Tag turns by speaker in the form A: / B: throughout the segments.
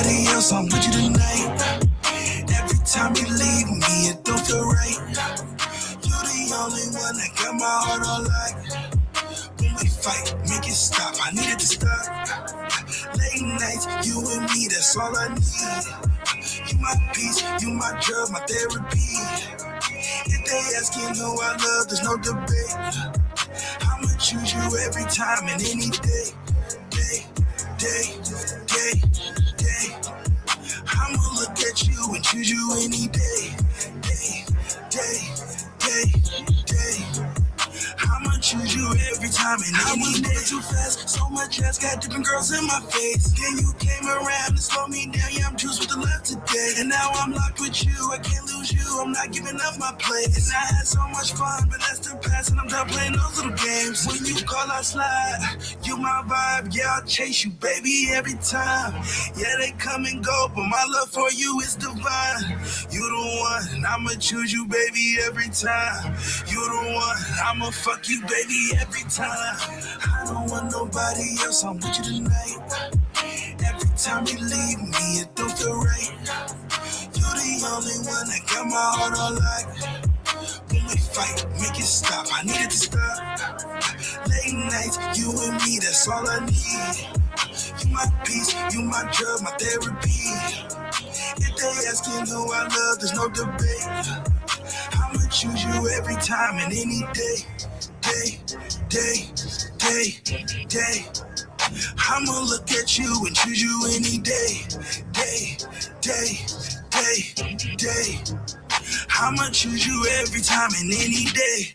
A: nobody else, I'm with you tonight. Every time you leave me, it don't feel right. You're the only one that got my heart all like. When we fight, make it stop, I need it to stop. Late nights, you and me, that's all I need. You my peace, you my drug, my therapy. If they asking who I love, there's no debate. I'ma choose you every time and any day. Day. I'ma look at you and choose you any day. Day. I'ma choose you every time and I was moving too fast, so much ass, got different girls in my face. Then you came around and slowed me down, yeah, I'm juiced with the love today. And now I'm locked with you, I can't lose you, I'm not giving up my place. And I had so much fun, but that's the past and I'm done playing those little games. When you call, I slide, you my vibe, yeah, I'll chase you, baby, every time. Yeah, they come and go, but my love for you is divine. You the one, and I'ma choose you, baby, every time. You the one, I'ma fuck you, baby, every time. I don't want nobody else, I'm with you tonight. Every time you leave me, it don't feel right. You're the only one that got my heart all like. When we fight, make it stop, I need it to stop. Late nights, you and me, that's all I need. You my peace, you my drug, my therapy. If they asking who I love, there's no debate. I'ma choose you every time and any day. Day. I'ma look at you and choose you any day. Day. I'ma choose you every time and any day.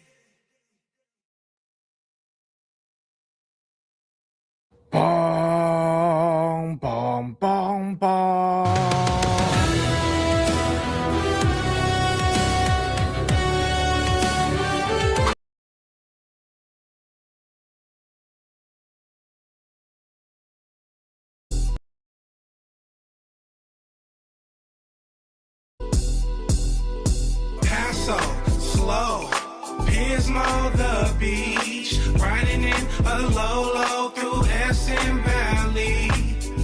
B: Bong, bong, bong, bong.
C: So slow, Pismo the beach, riding in a low through Essen Valley,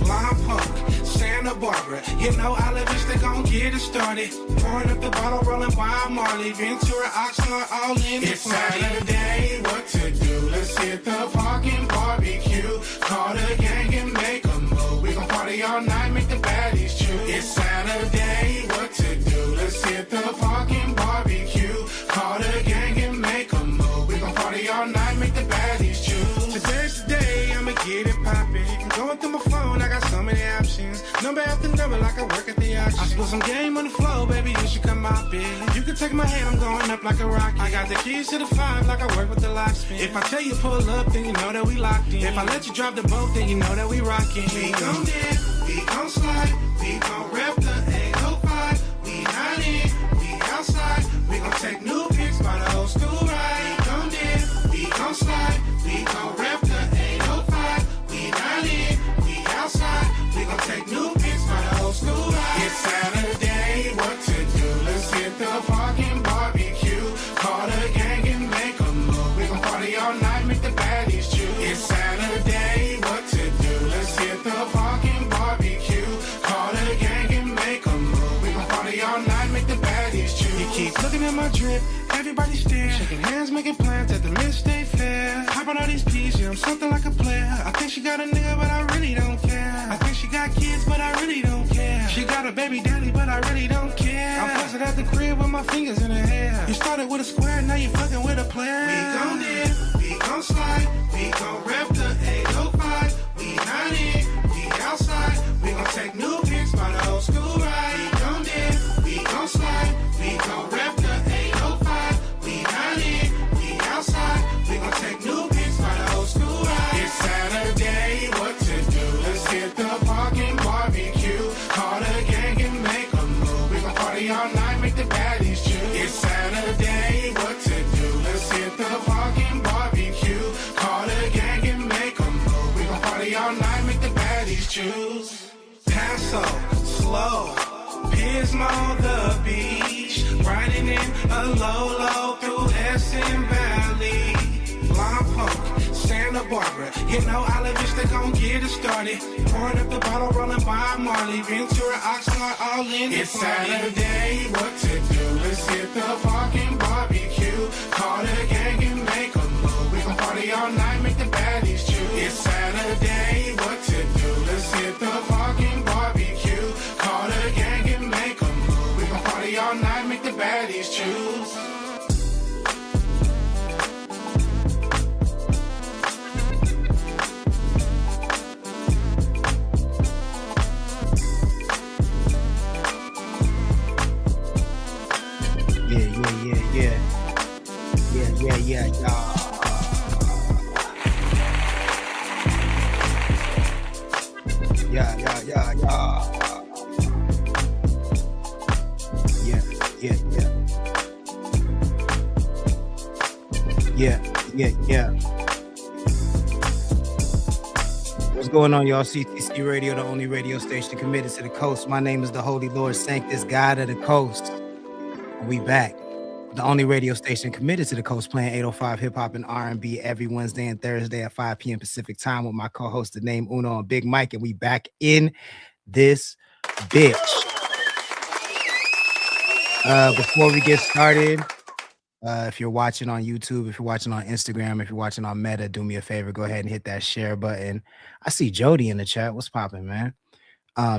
C: Lompoc, Santa Barbara, you know Isla Vista gon' get it started, pouring up the bottle, rolling Bob Marley, Ventura, Oxnard, all in it's the party. Saturday, what to do, let's hit the parking barbecue, call the gang and make a move, we gon' party all night, make the baddies choose. It's Saturday, what to do, let's hit the parking barbecue, call the gang and make a move, we gon' party all night, make the baddies choose. Today's the day, I'ma get it poppin', going through my phone, I got so many options, number after number like I work at the auction. I split some game on the floor, baby, you should come out, bitch. You can take my hand, I'm going up like a rocket. I got the keys to the 5 like I work with the locksmith. If I tell you pull up, then you know that we locked in. If I let you drop the boat, then you know that we rockin'. We gon' dip, we gon' slide, we gon' rep the 805. We not in, we outside, we gon' take new pics by the old school ride. We gon' dip, we gon' slide, we gon' rep the 805. We not in, we outside, we gon' take new pics by the old school ride. It's Saturday, what to do? Let's hit the parking barbecue, call the gang and make a move. We gon' party all night, make the baddies choose. It's Saturday, what to do? Let's hit the parking barbecue, call the gang and make a move. We gon' party all night, make the baddies choose. You keep looking at my drip, everybody stare, shaking hands, making plans at the Mid-State Fair. Hop on all these P's, yeah, I'm something like a player. I think she got a nigga, but I really don't care. I think she got kids, but I really don't care. She got a baby daddy, but I really don't care. I'm flexing at the crib with my fingers in her hair. You started with a square, now you fucking with a player. We gon' dip, we gon' slide, we gon' rep the 805. We not in, we outside, we gon' take new pics by the old school ride. We gon' dip, we gon' slide, we gon' rep the 805. We not in, we outside, we gon' take new pics by the old school ride. It's Saturday, what to do? Let's hit the parking barbecue, call the gang and make a move. We gon' party all night, make the baddies choose. It's Saturday, what to do? Let's hit the parking barbecue, call the gang and make a move. We gon' party all night, make the baddies choose. Paso, slow, Pismo the beach, riding in a low through Essen Valley, Lompoc, Santa Barbara. You know, Olive Vista gon' get it started. Pouring up the bottle, rolling by Marley. Ventura, Oxnard, all in the
D: It's
C: party.
D: Saturday, what to do? Let's hit the parking barbecue. Call the gang and make a move. We gon' party all night, make the baddies choose. It's Saturday, what to do? Let's hit the parking barbecue. Call the gang and make a move. We gon' party all night, make the baddies choose.
B: Yeah, y'all. Yeah. Yeah. What's going on, y'all? CTC Radio, the only radio station committed to the coast. My name is the Holy Lord Sanctus, God of the Coast. We back. The only radio station committed to the coast, playing 805 hip-hop and R&B every Wednesday and Thursday at 5 p.m. Pacific time with my co-host, the name Uno and Big Mike, and we back in this bitch. Before we get started, if you're watching on YouTube, if you're watching on Instagram, if you're watching on Meta, do me a favor, go ahead and hit that share button. I see Jody in the chat. What's popping, man?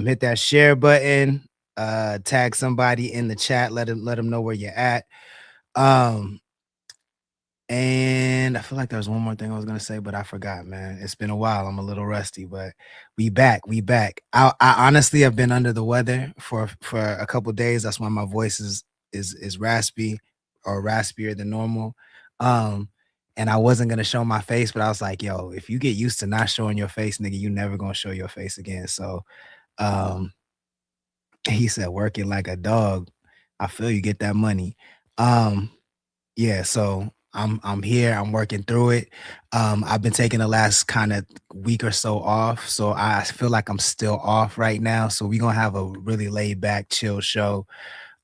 B: Hit that share button, tag somebody in the chat, let them know where you're at. And I feel like there was one more thing I was gonna say, but I forgot, man. It's been a while. I'm a little rusty, but we back. I honestly have been under the weather for a couple days. That's why my voice is raspy or raspier than normal. And I wasn't gonna show my face, but I was like, yo, if you get used to not showing your face, nigga, you never gonna show your face again. So he said, working like a dog. I feel you, get that money. Yeah, so I'm here, I'm working through it. I've been taking the last kind of week or so off, so I feel like I'm still off right now. So we're gonna have a really laid back, chill show.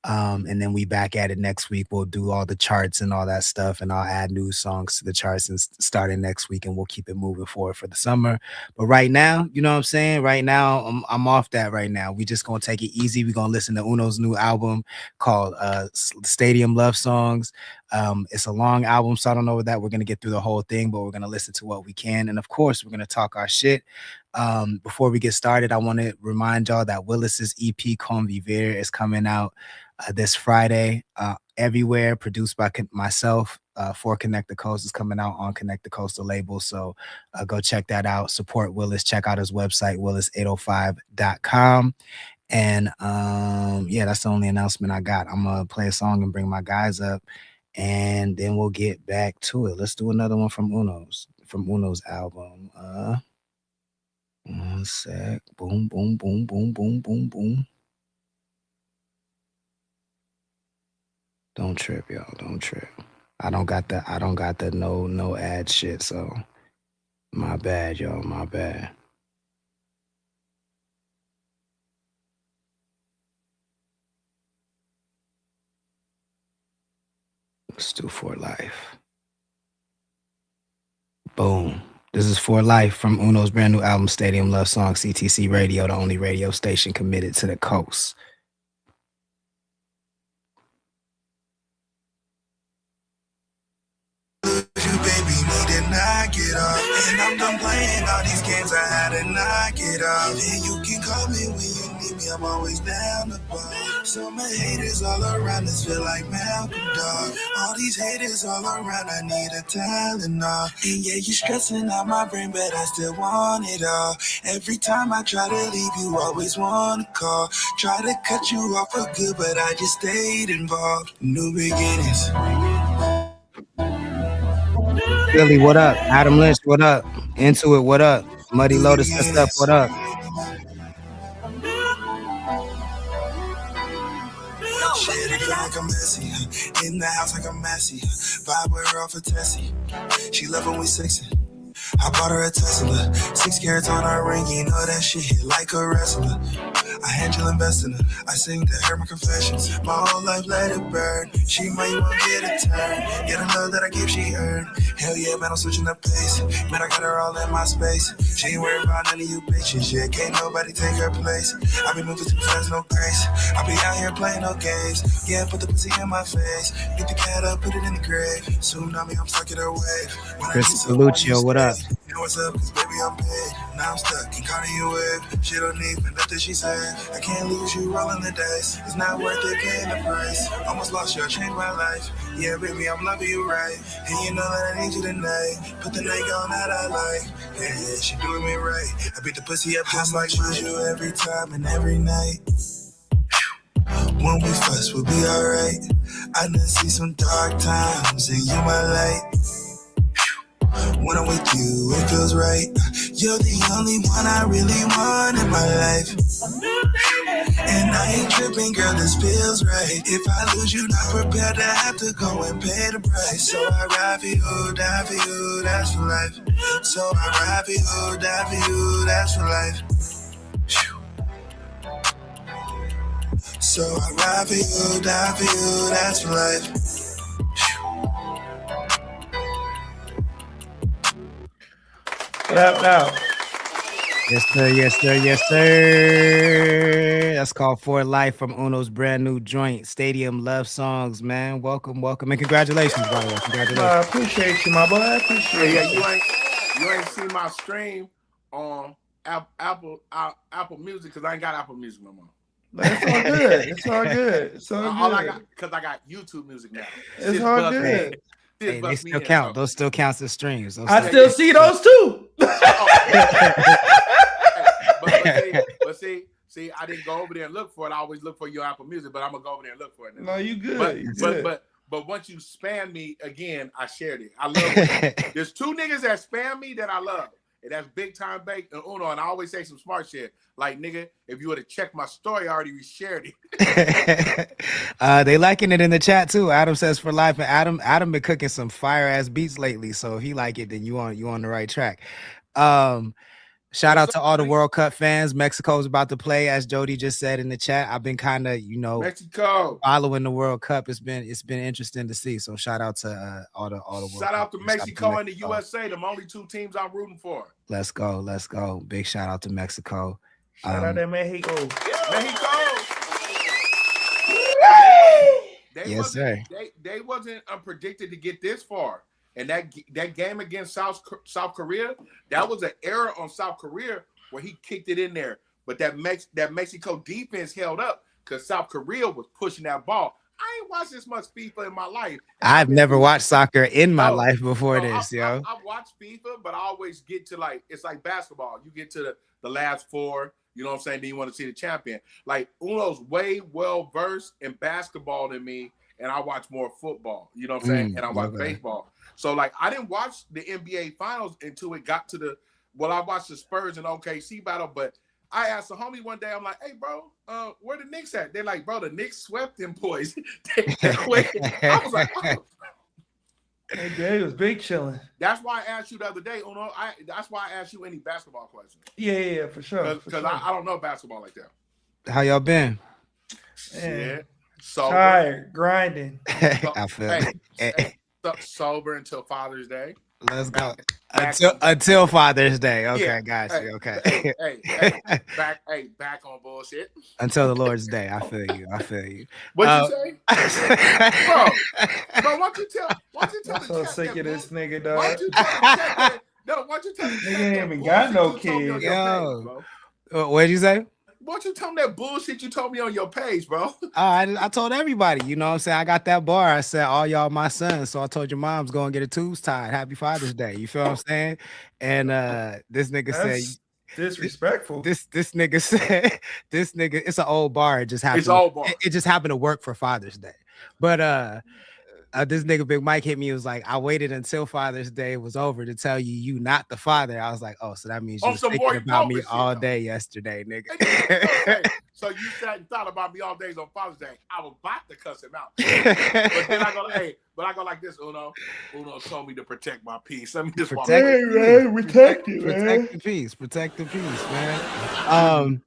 B: And then we back at it next week. We'll do all the charts and all that stuff, and I'll add new songs to the charts and starting next week, and we'll keep it moving forward for the summer. But right now, you know what I'm saying? Right now, I'm off that right now. We just gonna take it easy. We're gonna listen to Uno's new album called Stadium Love Songs. It's a long album, so I don't know that we're gonna get through the whole thing, but we're gonna listen to what we can, and of course, we're gonna talk our shit. Before we get started, I want to remind y'all that Willis's EP Con Vivir is coming out this Friday everywhere, produced by myself for Connect the Coast. Is coming out on Connect the Coast, the label. So go check that out. Support Willis. Check out his website, willis805.com. And yeah, that's the only announcement I got. I'm gonna play a song and bring my guys up, and then we'll get back to it. Let's do another one from Uno's album. One sec. Boom, boom, boom, boom, boom, boom, boom. Don't trip, y'all. Don't trip. I don't got the no ad shit, so my bad, y'all. My bad. Let's do For Life. Boom. This is For Life from Uno's brand new album, Stadium Love Song, CTC Radio, the only radio station committed to the coast.
A: You baby need to knock it off, and I'm done playing all these games. I had to knock it off. And you can call me when you need me. I'm always down the bar. Some haters all around us feel like Malcolm, dog. All these haters all around, I need a Tylenol. And yeah, you stressing out my brain, but I still want it all. Every time I try to leave, you always want to call. Try to cut you off for good, but I just stayed involved. New beginnings.
B: Philly, what up? Adam Lynch, what up? Into It, what up? Muddy Lotus and stuff, what up?
A: Shit, it like I'm messy. In the house like I'm messy. Vibe with her off a Tessie. She love when we sexing. I bought her a Tesla. 6 carats on her ring, you know that shit hit like a wrestler. I handle investing her. I sing to her my confessions. My whole life let it burn. She might won't get a turn. Get the love that I give, she earned. Hell yeah, man, I'm switching up pace. Man, I got her all in my space. She ain't worried about none of you bitches. Yeah, can't nobody take her place. I be moving too fast, no grace. I be out here playing no games. Yeah, put the pussy in my face. Get the cat up, put it in the grave. Soon on me, I'm stuck in her wave.
B: Chris Lucio, what up?
A: You know what's up, cause baby, I'm paid. Now I'm stuck in calling you wave. She don't need me, nothing she said. I can't lose you rolling the dice. It's not worth it paying the price. Almost lost you, I changed my life. Yeah, baby, I'm loving you right. And you know that I need you tonight. Put the night on that I like. Yeah, yeah, she doing me right. I beat the pussy up just like you every time and every night. When we fuss, we'll be alright. I done see some dark times and you my light. When I'm with you, it feels right. You're the only one I really want in my life. And I ain't tripping, girl, this feels right. If I lose you, not prepared to have to go and pay the price. So I ride for you, die for you, that's for life. So I ride for you, die for you, that's for life. So I ride for you, die for you, that's for life.
E: What up now?
B: Yes, sir. Yes, sir. Yes, sir. That's called For Life from Uno's brand new joint, Stadium Love Songs, man. Welcome, welcome, and congratulations, by the way. Congratulations.
E: I appreciate you, my boy. I appreciate
F: Yeah,
E: you.
F: you ain't seen my stream on Apple Music because I ain't got Apple Music no more.
E: But it's all good. It's all good. It's all
F: All I
E: good.
F: got, because I got YouTube Music now.
E: It's all good.
B: Hey, they still count. Those still counts as streams. Those
E: I still see those too.
F: But see, I didn't go over there and look for it. I always look for your Apple Music, but I'm gonna go over there and look for it now.
E: No, you good.
F: But once you spam me again, I shared it. I love it. There's two niggas that spam me that I love. And that's Big Time Bake and Uno. And I always say some smart shit. Like, nigga, if you would have checked my story, I already reshared it.
B: They liking it in the chat too. Adam says For Life. And Adam been cooking some fire ass beats lately. So if he like it, then you on the right track. Shout out to all the World Cup fans. Mexico's about to play, as Jody just said in the chat. I've been kind of,
F: Mexico
B: following the World Cup. It's been interesting to see. So shout out to all the World
F: Shout out to
B: Cup.
F: Mexico and the USA, the only two teams I'm rooting for.
B: Let's go. Big shout out to Mexico.
E: Shout out to Mexico.
F: Mexico.
B: Yes, sir.
F: They wasn't predicted to get this far. And that game against South Korea, that was an error on South Korea where he kicked it in there. But that Mexico defense held up because South Korea was pushing that ball. I ain't watched this much FIFA in my life.
B: I've never watched soccer in my life before this, yo.
F: I watched FIFA, but I always get to it's like basketball. You get to the last four, you know what I'm saying? Then you want to see the champion. Like, Uno's way well versed in basketball than me, and I watch more football, you know what I'm saying? And I watch baseball. So, I didn't watch the NBA Finals until it got to I watched the Spurs and OKC battle, but I asked a homie one day, I'm like, hey, bro, where the Knicks at? They're like, bro, the Knicks swept them boys. I was like, oh.
E: Hey, it was big chilling.
F: That's why I asked you the other day, Uno. That's why I asked you any basketball questions.
E: Yeah, for sure.
F: Because I don't know basketball like that.
B: How y'all been?
F: Yeah.
E: Tired, grinding.
B: I feel
F: sober until Father's Day.
B: Let's go. Until Father's Day. Okay, got you. Okay.
F: Back on bullshit.
B: Until the Lord's Day. I feel you.
F: What'd you say? Bro, why don't you tell
E: I'm so sick of this nigga, dog.
F: Why don't you tell the
E: nigga ain't even got no kids.
B: Yo. What'd you say?
F: Why don't you tell them that bullshit you told me on your page, bro?
B: I told everybody, you know what I'm saying? I got that bar. I said, all y'all my sons. So I told your mom's going to get a tubes tied. Happy Father's Day. You feel what I'm saying? And this nigga said,
E: disrespectful.
B: This nigga said, it's an old bar. It just happened.
F: It's old bar.
B: It just happened to work for Father's Day. But this nigga Big Mike hit me. He was like, I waited until Father's Day was over to tell you not the father. I was like, oh, so that means you was thinking about me all day yesterday, nigga.
F: So you sat and thought about me all days on Father's Day. I was about to cuss him out. But then I go like this, Uno. Uno told me to protect my peace. Let me just
E: protect the peace,
B: man.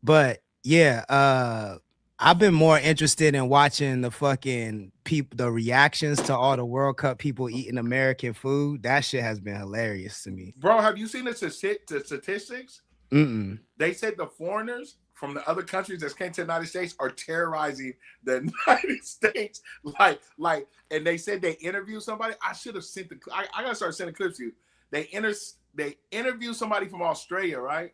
B: But Yeah, I've been more interested in watching the fucking people, the reactions to all the World Cup people eating American food. That shit has been hilarious to me.
F: Bro, have you seen the statistics?
B: Mm-mm.
F: They said the foreigners from the other countries that came to the United States are terrorizing the United States. Like, and they said they interviewed somebody. I should have sent I gotta start sending clips to you. They interviewed somebody from Australia, right?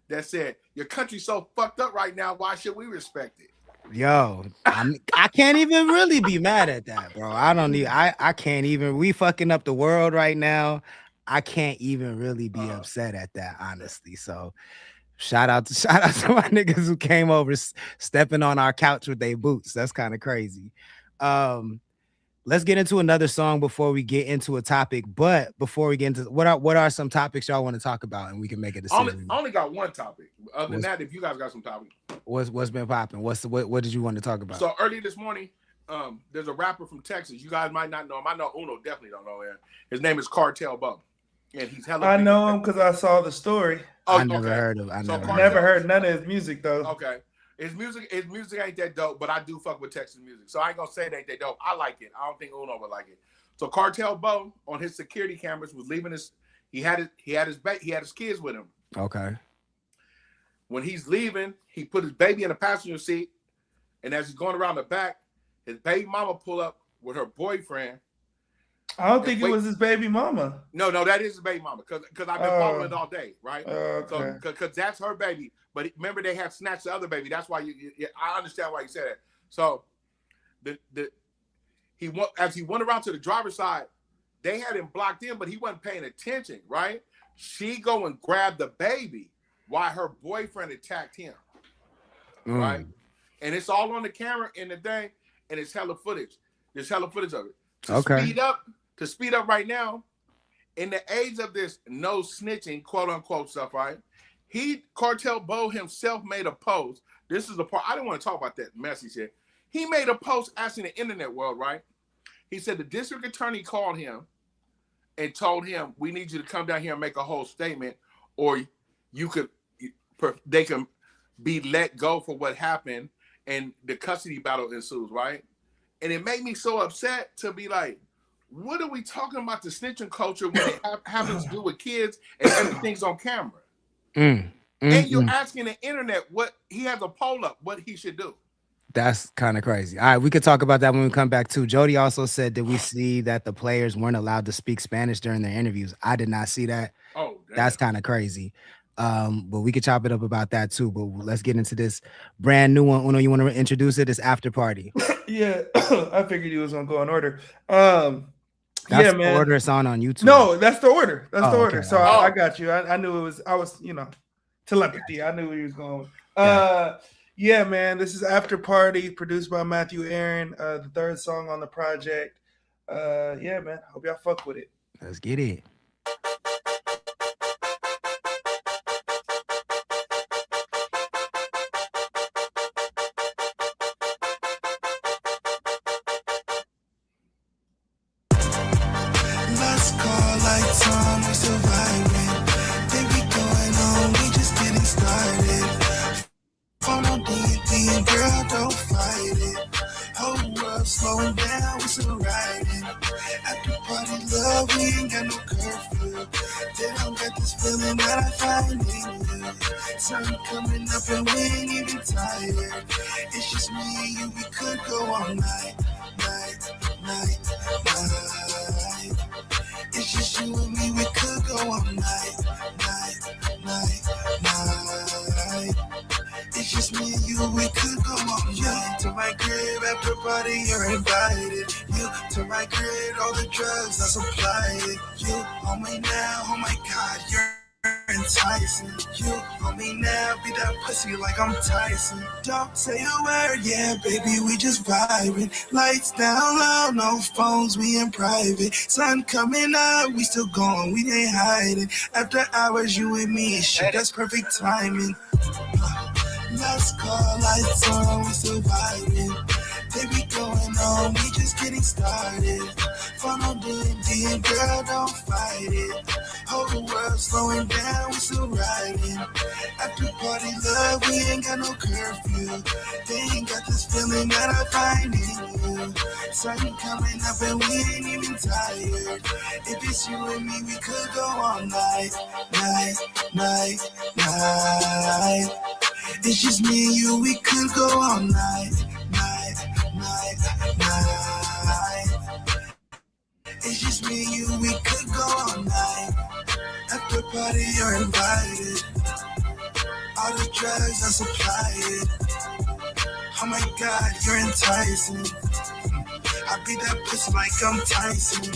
F: That said, your country's so fucked up right now. Why should we respect it?
B: Yo, I can't even really be mad at that, bro. I can't even. We fucking up the world right now. I can't even really be upset at that, honestly. So shout out to my niggas who came over stepping on our couch with their boots. That's kind of crazy. Let's get into another song before we get into a topic. But before we get into what are some topics y'all want to talk about, and we can make a decision.
F: I only got one topic. Other than that, if you guys got some topics,
B: what's been popping? What did you want to talk about?
F: So early this morning, there's a rapper from Texas. You guys might not know him. I know Uno definitely don't know him. His name is Cartel Bo, and he's hella.
E: I know him because I saw the story.
F: Oh,
B: I never heard of.
E: Never heard none of his music though.
F: Okay. His music ain't that dope, but I do fuck with Texas music. So I ain't gonna say it ain't that dope. I like it. I don't think Uno would like it. So Cartel Bo on his security cameras was leaving he had his kids with him.
B: Okay.
F: When he's leaving, he put his baby in the passenger seat, and as he's going around the back, his baby mama pull up with her boyfriend.
E: I don't think it was his baby mama.
F: No, that is his baby mama because I've been following it all day, right?
E: Okay.
F: So because that's her baby. But remember, they had snatched the other baby. That's why I understand why you said that. So as he went around to the driver's side, they had him blocked in, but he wasn't paying attention, right? She go and grab the baby while her boyfriend attacked him, right? And it's all on the camera in the thing, and it's hella footage. There's hella footage of it. To speed up right now, in the age of this no snitching, quote unquote stuff, right? Cartel Bo himself made a post. This is the part I didn't want to talk about that messy shit. He made a post asking the internet world, right? He said the district attorney called him and told him, we need you to come down here and make a whole statement, or they can be let go for what happened, and the custody battle ensues, right? And it made me so upset to be like, what are we talking about the snitching culture when it happens to do with kids and everything's on camera? And you're asking the internet what he has a poll up, what he should do.
B: That's kind of crazy. All right, we could talk about that when we come back too. Jody also said that we see that the players weren't allowed to speak Spanish during their interviews. I did not see that.
F: Oh, damn.
B: That's kind of crazy. But we could chop it up about that too. But let's get into this brand new one. Uno, you want to introduce it? It's After Party.
E: Yeah, I figured you was gonna go in order.
B: That's the order it's on YouTube.
E: No, that's the order. That's the order.
B: Okay.
E: So I got you. I knew it was. I was, telepathy. I knew where he was going. Yeah, man. This is After Party, produced by Matthew Aaron. The third song on the project. Yeah, man. Hope y'all fuck with it.
B: Let's get it.
A: Time we surviving, they be going on, we just getting started. Phone on D&D, girl, don't fight it. Whole world slowing down, we still riding. After party love, we ain't got no curfew. They don't get this feeling that I find in you. Sun coming up and we ain't even tired. It's just me and you, we could go all night. It's just you and me, we could go all night. It's just me and you, we could go all night. To my crib after party, you're invited. You to my crib, all the drugs I supply. You on me now, oh my God, you're enticing. You on me now, be that pussy like I'm Tyson. Don't say a word, yeah, baby, we just vibing. Lights down low, no phones, we in private. Sun coming up, we still going, we ain't hiding. After hours, you and me, shit, that's perfect timing. Let's call lights on, we still vibing. They be going on, we just getting started. Fun on D&D, and girl, don't fight it. Whole world slowing down, we still riding. After party love, we ain't got no curfew. They ain't got this feeling that I find in you. Sun coming up and we ain't even tired. If it's you and me, we could go all night, night, night, night. It's just me and you, we could go all night, night, night, night. It's just me and you, we could go all night. After party, you're invited. All the drugs, I supply it. Oh my God, you're enticing. I beat that pussy like I'm Tyson.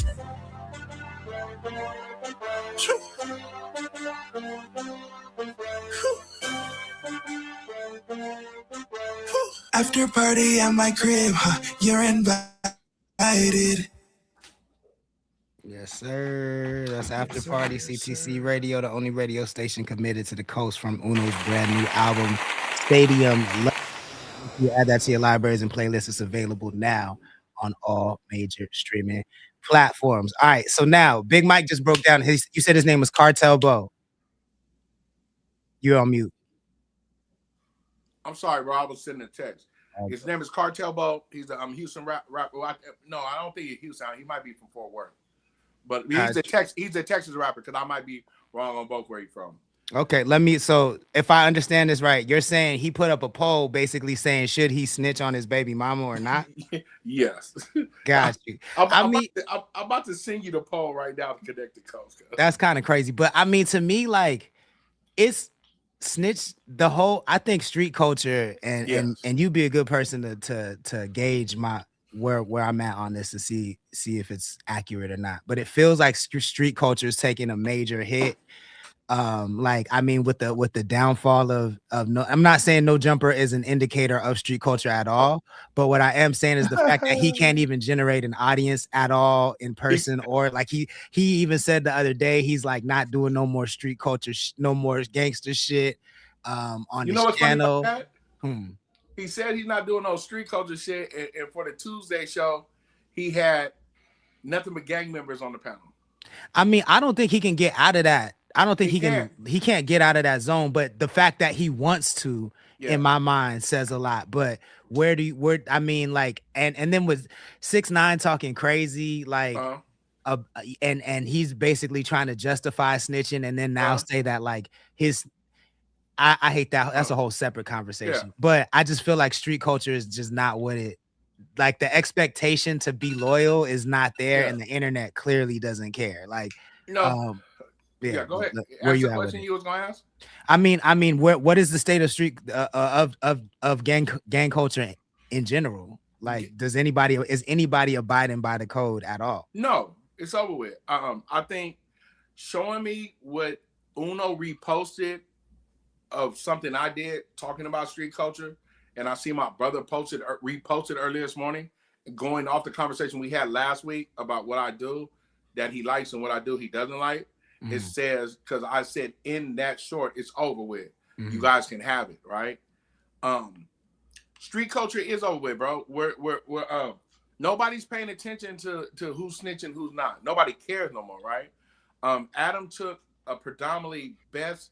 A: After party at my crib, you're invited.
B: Yes, sir. That's After Party, CTC Radio, the only radio station committed to the coast, from Uno's brand new album, Stadium Love. You add that to your libraries and playlists. It's available now on all major streaming platforms. All right, so now Big Mike just broke down you said his name was Cartel Bo. You're on mute.
F: I'm sorry, bro. I was sending a text. Okay. His name is Cartel Bo. He's a Houston rapper. No, I don't think he's Houston. He might be from Fort Worth. But he's a Texas rapper, because I might be wrong on both where he's from. Okay,
B: so if I understand this right, you're saying he put up a poll basically saying, should he snitch on his baby mama or not?
F: Yes.
B: Got you.
F: I'm about to send you the poll right now to Connect the Coast.
B: That's kind of crazy. But I mean, to me, like, it's snitch the whole, I think street culture and you be a good person to gauge where I'm at on this to see if it's accurate or not. But it feels like street culture is taking a major hit. Like, I mean, with the downfall of no, I'm not saying No Jumper is an indicator of street culture at all, but what I am saying is the fact that he can't even generate an audience at all in person, or like he even said the other day, he's like not doing no more street culture, no more gangster shit on his channel.
F: He said he's not doing no street culture shit, and for the Tuesday show, he had nothing but gang members on the panel.
B: I mean, I don't think he can get out of that. I don't think he can't get out of that zone, but the fact that he wants to, in my mind, says a lot. But I mean, like, and then with 6ix9ine talking crazy, like, and he's basically trying to justify snitching, and then now say that like I hate that. That's a whole separate conversation. But I just feel like street culture is just not what it, like, the expectation to be loyal is not there, and the internet clearly doesn't care. Like,
F: go ahead.
B: Where
F: ask
B: you
F: the
B: at
F: question you was gonna ask?
B: I mean, what is the state of street of gang culture in general? Like, is anybody abiding by the code at all?
F: No, it's over with. I think showing me what Uno reposted of something I did talking about street culture, and I see my brother reposted earlier this morning, going off the conversation we had last week about what I do that he likes and what I do he doesn't like. It says, because I said in that short, it's over with. You guys can have it, right? Street culture is over with, bro. We're nobody's paying attention to who's snitching, who's not. Nobody cares no more, right? Adam took a predominantly best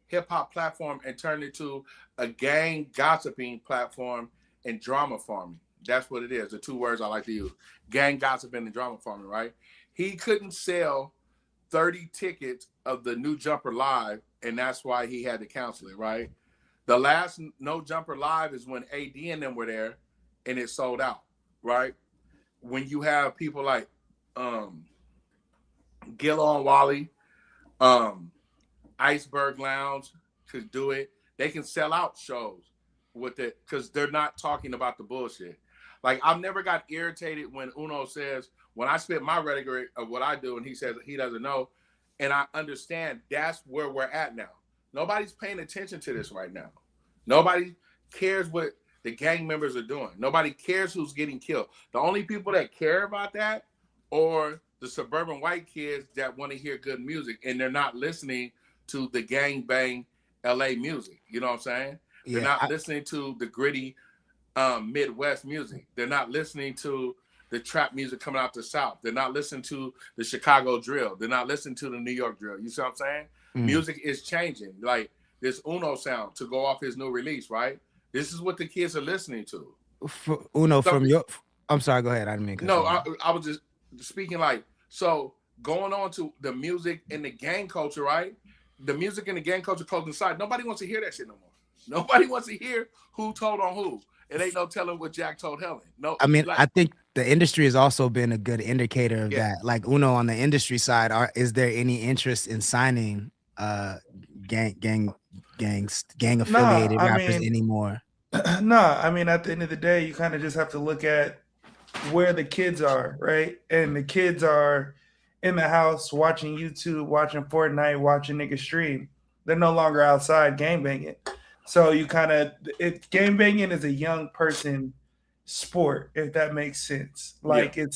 F: hip-hop platform and turned it to a gang gossiping platform and drama farming. That's what it is, the two words I like to use. Gang gossiping and drama farming, right? He couldn't sell 30 tickets of the New Jumper Live, and that's why he had to cancel it, right? The last No Jumper Live is when AD and them were there, and it sold out, right? When you have people like Gil and Wally, Iceberg Lounge could do it. They can sell out shows with it because they're not talking about the bullshit. Like, I've never got irritated when Uno says, when I spit my rhetoric of what I do, and he says he doesn't know, and I understand that's where we're at now. Nobody's paying attention to this right now. Nobody cares what the gang members are doing. Nobody cares who's getting killed. The only people that care about that are the suburban white kids that want to hear good music, and they're not listening to the gang bang LA music. You know what I'm saying? They're not listening to the gritty Midwest music. They're not listening to the trap music coming out the South. They're not listening to the Chicago drill. They're not listening to the New York drill. You see what I'm saying? Music is changing. Like this Uno sound to go off his new release, right? This is what the kids are listening to.
B: Uno, from your, I'm sorry, go ahead. I didn't mean to.
F: No, I was just speaking like, so going on to the music and the gang culture, right? The music and the gang culture closing aside. Nobody wants to hear that shit no more. Nobody wants to hear who told on who. It ain't no telling what Jack told Helen. No,
B: I mean,
F: like,
B: I think the industry has also been a good indicator of that. Like Uno, on the industry side, is there any interest in signing gang affiliated rappers anymore?
E: No, I mean, at the end of the day, you kind of just have to look at where the kids are, right? And the kids are in the house watching YouTube, watching Fortnite, watching niggas stream. They're no longer outside gangbanging. So you kind of, gangbanging is a young person sport, if that makes sense. Like it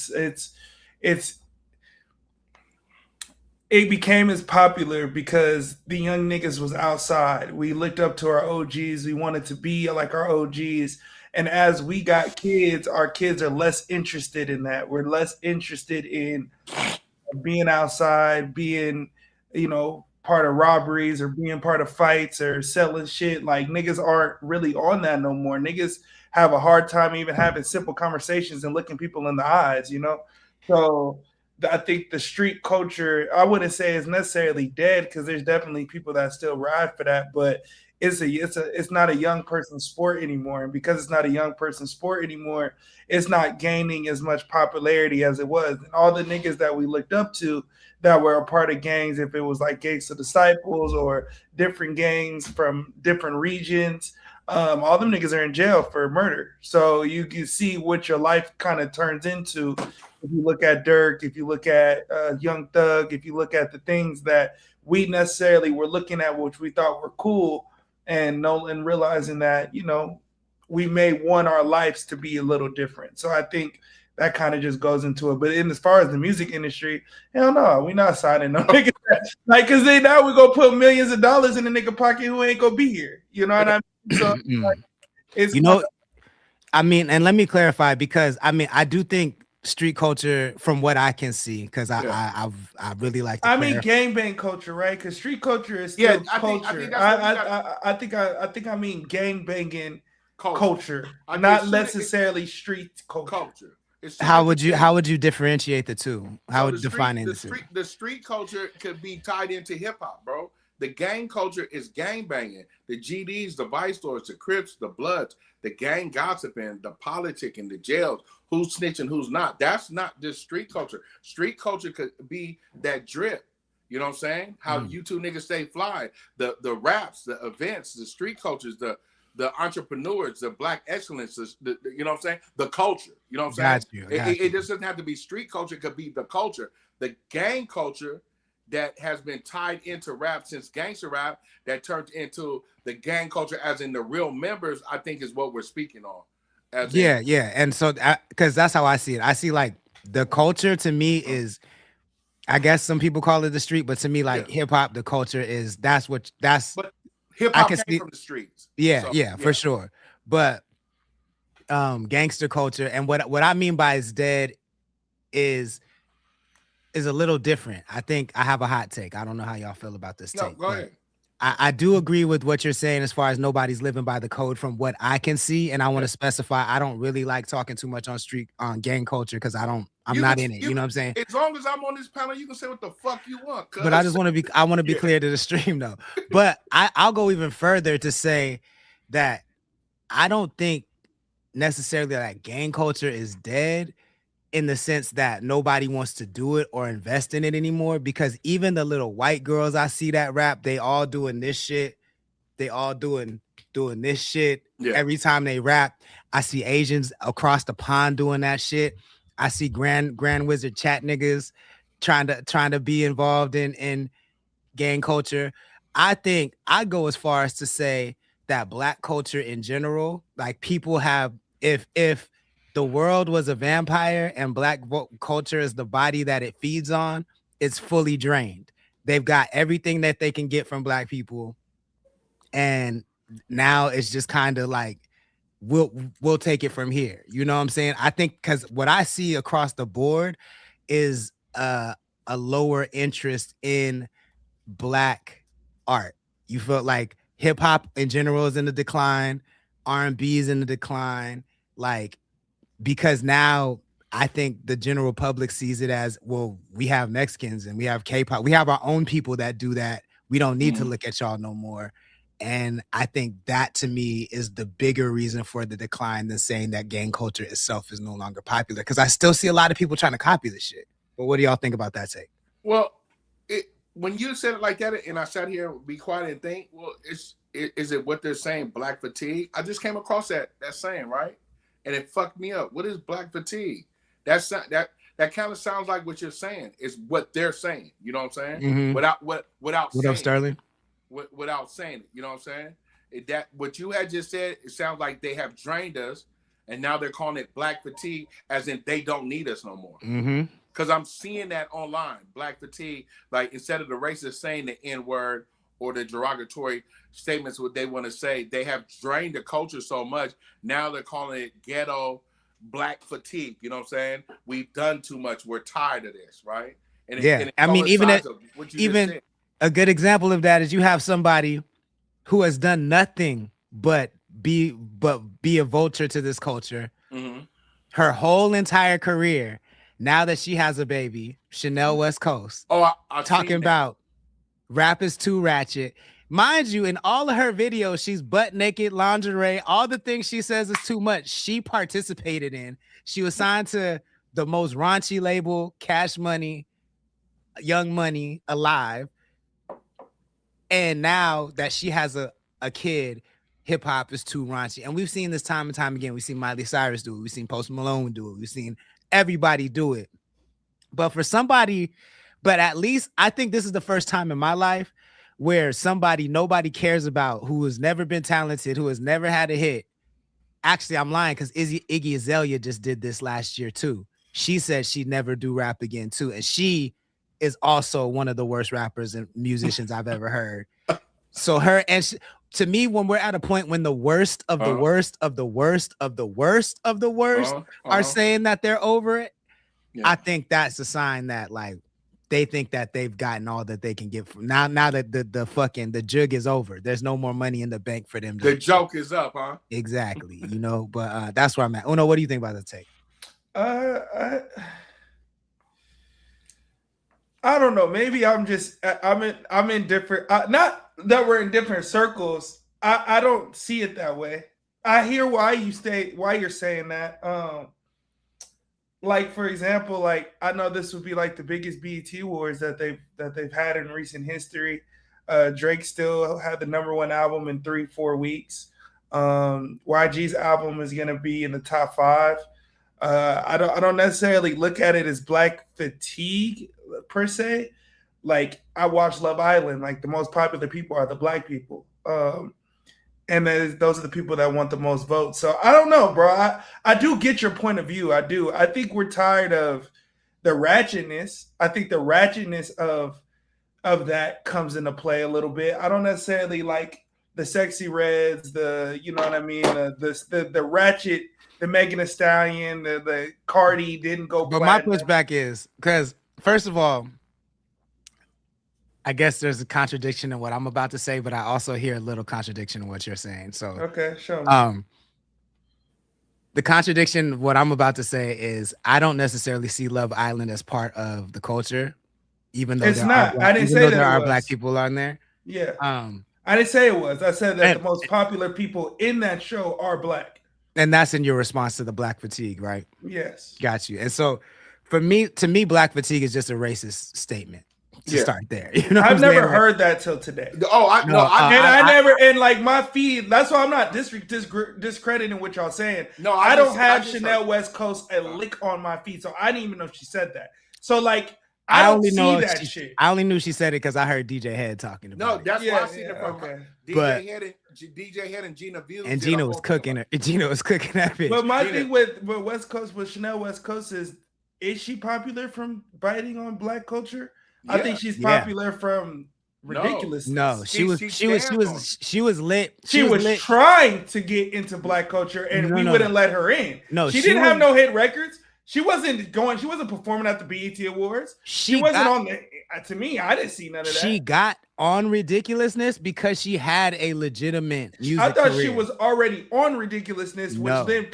E: became as popular because the young niggas was outside. We looked up to our OGs. We wanted to be like our OGs. And as we got kids, our kids are less interested in that. We're less interested in being outside, being, part of robberies or being part of fights or selling shit. Like niggas aren't really on that no more. Niggas have a hard time even having simple conversations and looking people in the eyes, So I think the street culture, I wouldn't say is necessarily dead because there's definitely people that still ride for that, but it's not a young person sport anymore. And because it's not a young person sport anymore, it's not gaining as much popularity as it was. And all the niggas that we looked up to that were a part of gangs, if it was like Gangsta Disciples or different gangs from different regions, all them niggas are in jail for murder. So you can see what your life kind of turns into. If you look at Dirk, if you look at Young Thug, if you look at the things that we necessarily were looking at, which we thought were cool, and realizing that, we may want our lives to be a little different. So I think that kind of just goes into it. But as far as the music industry, hell no, we not signing no niggas. Like, because now we go put millions of dollars in the nigga pocket who ain't gonna be here. You know what I mean? So it's
B: I mean, and let me clarify, because I do think street culture, from what I can see, because I really like.
E: I mean, gangbang culture, right? Because street culture is still culture. I think I mean gangbanging culture, not necessarily street culture.
B: How would you differentiate the two? How would defining the two?
F: The street culture could be tied into hip hop, bro. The gang culture is gang banging. The GDs, the Vice Lords, the Crips, the Bloods, the gang gossiping, the politicking, the jails, who's snitching, who's not. That's not just street culture. Street culture could be that drip. You know what I'm saying? How you two niggas stay fly. The raps, the events, the street cultures, the entrepreneurs, the black excellence, you know what I'm saying? The culture. You know what I'm saying? It just doesn't have to be street culture. It could be the culture. The gang culture that has been tied into rap since gangster rap, that turned into the gang culture as in the real members, I think is what we're speaking on.
B: And so because that's how I see it. I see like the culture to me is, I guess some people call it the street, but to me, like hip hop, the culture is but
F: hip hop came from the streets.
B: For sure. But gangster culture, and what I mean by is dead is a little different. I think I have a hot take. I don't know how y'all feel about this take.
F: Go ahead.
B: I do agree with what you're saying as far as nobody's living by the code from what I can see. And I want to specify, I don't really like talking too much on gang culture because I'm not in it. You know what I'm saying?
F: As long as I'm on this panel, you can say what the fuck you want.
B: But I want to be clear to the stream though. But I'll go even further to say that I don't think necessarily that gang culture is dead, in the sense that nobody wants to do it or invest in it anymore, because even the little white girls I see that rap, they all doing this shit. They all doing this shit. Every time they rap. I see Asians across the pond doing that shit. I see Grand Wizard chat niggas trying to be involved in gang culture. I think I go as far as to say that black culture in general, like people have, if the world was a vampire and black culture is the body that it feeds on, it's fully drained. They've got everything that they can get from black people. And now it's just kind of like we'll take it from here. You know what I'm saying? I think because what I see across the board is a lower interest in Black art. You feel like hip hop in general is in the decline, R&B is in the decline, like, because now I think the general public sees it as, well, we have Mexicans and we have K-pop. We have our own people that do that. We don't need to look at y'all no more. And I think that, to me, is the bigger reason for the decline than saying that gang culture itself is no longer popular. Because I still see a lot of people trying to copy this shit. But what do y'all think about that take?
F: Well, when you said it like that, and I sat here and be quiet and think, well, is it what they're saying, Black fatigue? I just came across that saying, right? And it fucked me up. What is Black fatigue? That kind of sounds like what you're saying. Is what they're saying. You know what I'm saying?
B: Mm-hmm.
F: Without
B: what
F: saying
B: up, Sterling?
F: Without saying it. You know what I'm saying? That what you had just said, it sounds like they have drained us, and now they're calling it Black fatigue, as in they don't need us no more.
B: Mm-hmm.
F: Because I'm seeing that online, Black fatigue, like instead of the racist saying the N-word or the derogatory statements, what they want to say, they have drained the culture so much. Now they're calling it ghetto Black fatigue. You know what I'm saying? We've done too much. We're tired of this, right? And
B: I mean, even a good example of that is you have somebody who has done nothing but be a vulture to this culture her whole entire career. Now that she has a baby, Chanel West Coast,
F: I
B: talking about rap is too ratchet. Mind you, in all of her videos, she's butt naked, lingerie, all the things she says is too much. She participated in. She was signed to the most raunchy label, Cash Money, Young Money, alive. And now that she has a kid, hip hop is too raunchy. And we've seen this time and time again. We've seen Miley Cyrus do it. We've seen Post Malone do it. We've seen everybody do it. But at least I think this is the first time in my life where somebody nobody cares about, who has never been talented, who has never had a hit. Actually, I'm lying, because Iggy Azalea just did this last year too. She said she'd never do rap again too. And she is also one of the worst rappers and musicians I've ever heard. So to me, when we're at a point when the worst of the worst of the worst of the worst of the worst are saying that they're over it, I think that's a sign that, like, they think that they've gotten all that they can get from now that the jug is over. There's no more money in the bank for them.
F: The joke is up, huh?
B: Exactly. You know, but that's where I'm at. Uno, what do you think about the take?
E: I don't know. Maybe I'm in different. Not that we're in different circles. I don't see it that way. I hear why you're saying that. Like, for example, like, I know this would be like the biggest BET awards that they've had in recent history. Drake still had the #1 album in 3-4 weeks. YG's album is gonna be in the top 5. I don't necessarily look at it as Black fatigue per se. Like, I watch Love Island. Like, the most popular people are the Black people. And those are the people that want the most votes. So I don't know, bro. I do get your point of view. I do. I think we're tired of the ratchetness. I think the ratchetness of that comes into play a little bit. I don't necessarily like the Sexy Reds, you know what I mean? The ratchet, the Megan Thee Stallion, the Cardi didn't go
B: But
E: platinum.
B: my pushback is, because first of all, I guess there's a contradiction in what I'm about to say, but I also hear a little contradiction in what you're saying. So
E: okay, show me.
B: The contradiction, what I'm about to say is, I don't necessarily see Love Island as part of the culture, even though
E: it's not. I didn't say that
B: there are Black people on there.
E: Yeah. I didn't say it was. I said that the most popular people in that show are Black.
B: And that's in your response to the Black fatigue, right?
E: Yes.
B: Got you. And so to me, Black fatigue is just a racist statement. To start there, you know,
E: I've never heard that till today. I never in like my feed. That's why I'm not discrediting what y'all saying. No, I don't have Chanel West Coast a lick on my feed, so I didn't even know she said that. So like, I don't see that shit.
B: I only knew she said it because I heard DJ Head talking about it.
F: No, that's why I seen it from DJ Head and Gina Views.
B: And Gina was cooking it. Gina was cooking that bitch.
E: But my thing with West Coast, with Chanel West Coast is she popular from biting on Black culture? I think she's popular from Ridiculous.
B: No, she was lit.
E: She was
B: lit.
E: trying to get into black culture, and we wouldn't let her in.
B: No,
E: she didn't have no hit records. She wasn't performing at the BET Awards. She wasn't on the. To me, I didn't see none of that.
B: She got on Ridiculousness because she had a legitimate music
E: I thought
B: career.
E: she was already on Ridiculousness, which then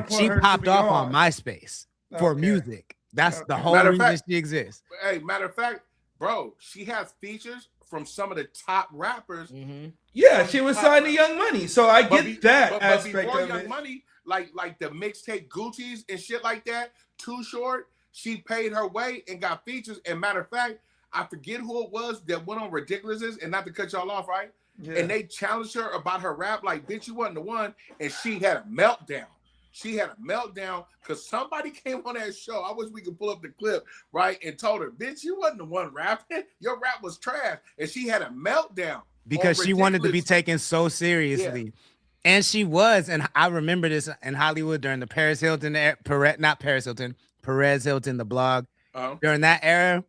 B: she popped off on MySpace for music. That's the whole reason she exists.
F: Hey, matter of fact, bro, she has features from some of the top rappers.
B: Mm-hmm.
E: Yeah, she was signed to Young Money, so I get that aspect
F: before
E: of
F: Young
E: it.
F: Money, like the mixtape Gucci's and shit like that, Too Short, she paid her way and got features. And matter of fact, I forget who it was that went on Ridiculousness, and not to cut y'all off, right? Yeah. And they challenged her about her rap, like, bitch, you wasn't the one, and she had a meltdown. She had a meltdown because somebody came on that show. I wish we could pull up the clip, right? And told her, bitch, you wasn't the one rapping. Your rap was trash. And she had a meltdown.
B: Because she wanted to be taken so seriously. Yeah. And she was. And I remember this in Hollywood during the Perez Hilton, the blog. During that era,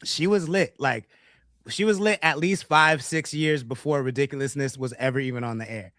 B: she was lit. Like, she was lit at least 5-6 years before Ridiculousness was ever even on the air.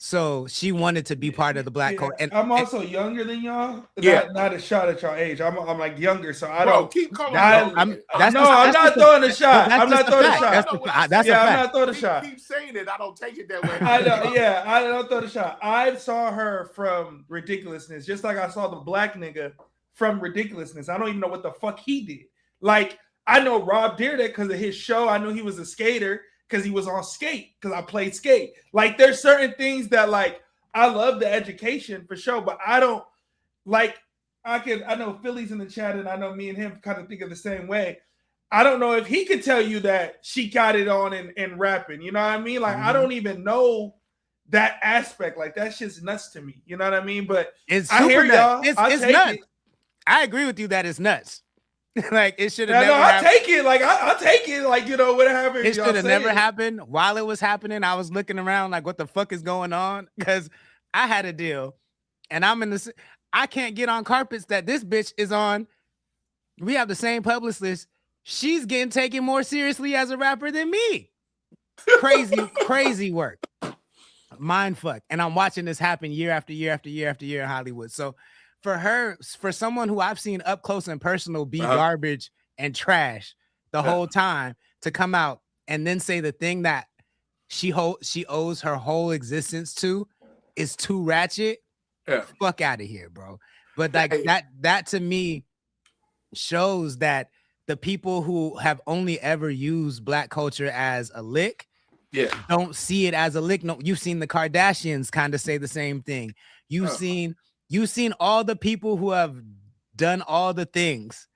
B: So she wanted to be part of the black culture. And
E: I'm also younger than y'all.
F: Yeah,
E: not a shot at y'all age. I'm like younger, so I
F: Bro,
E: don't
F: keep calling.
E: I'm not throwing a shot. I'm not throwing a shot.
B: That's
E: I'm not throwing a shot.
F: Keep saying it. I don't take it that way.
E: I know. Yeah, I don't throw the shot. I saw her from Ridiculousness, just like I saw the black nigga from Ridiculousness. I don't even know what the fuck he did. Like, I know Rob Dyrdek because of his show. I knew he was a skater because he was on skate, because I played skate. Like, there's certain things that, like, I love the education for sure, but I don't, like, I know Philly's in the chat, and I know me and him kind of think of the same way. I don't know if he could tell you that she got it on and rapping, you know what I mean? Like, I don't even know that aspect. Like, that shit's nuts to me, you know what I mean? But I hear y'all.
B: It's nuts. I agree with you that it's nuts. Like, it should have never happened.
E: I take it. Like, I take it. Like, you know, whatever.
B: It should have never happened. While it was happening, I was looking around like, what the fuck is going on? Because I had a deal, and I can't get on carpets that this bitch is on. We have the same publicist. She's getting taken more seriously as a rapper than me. Crazy work. Mind fuck. And I'm watching this happen year after year after year after year in Hollywood. So for someone who I've seen up close and personal be garbage and trash the whole time, to come out and then say the thing that she owes her whole existence to is too ratchet. Fuck out of here, bro. But like that to me shows that the people who have only ever used black culture as a lick don't see it as a lick. No, you've seen the Kardashians kind of say the same thing. You've seen all the people who have done all the things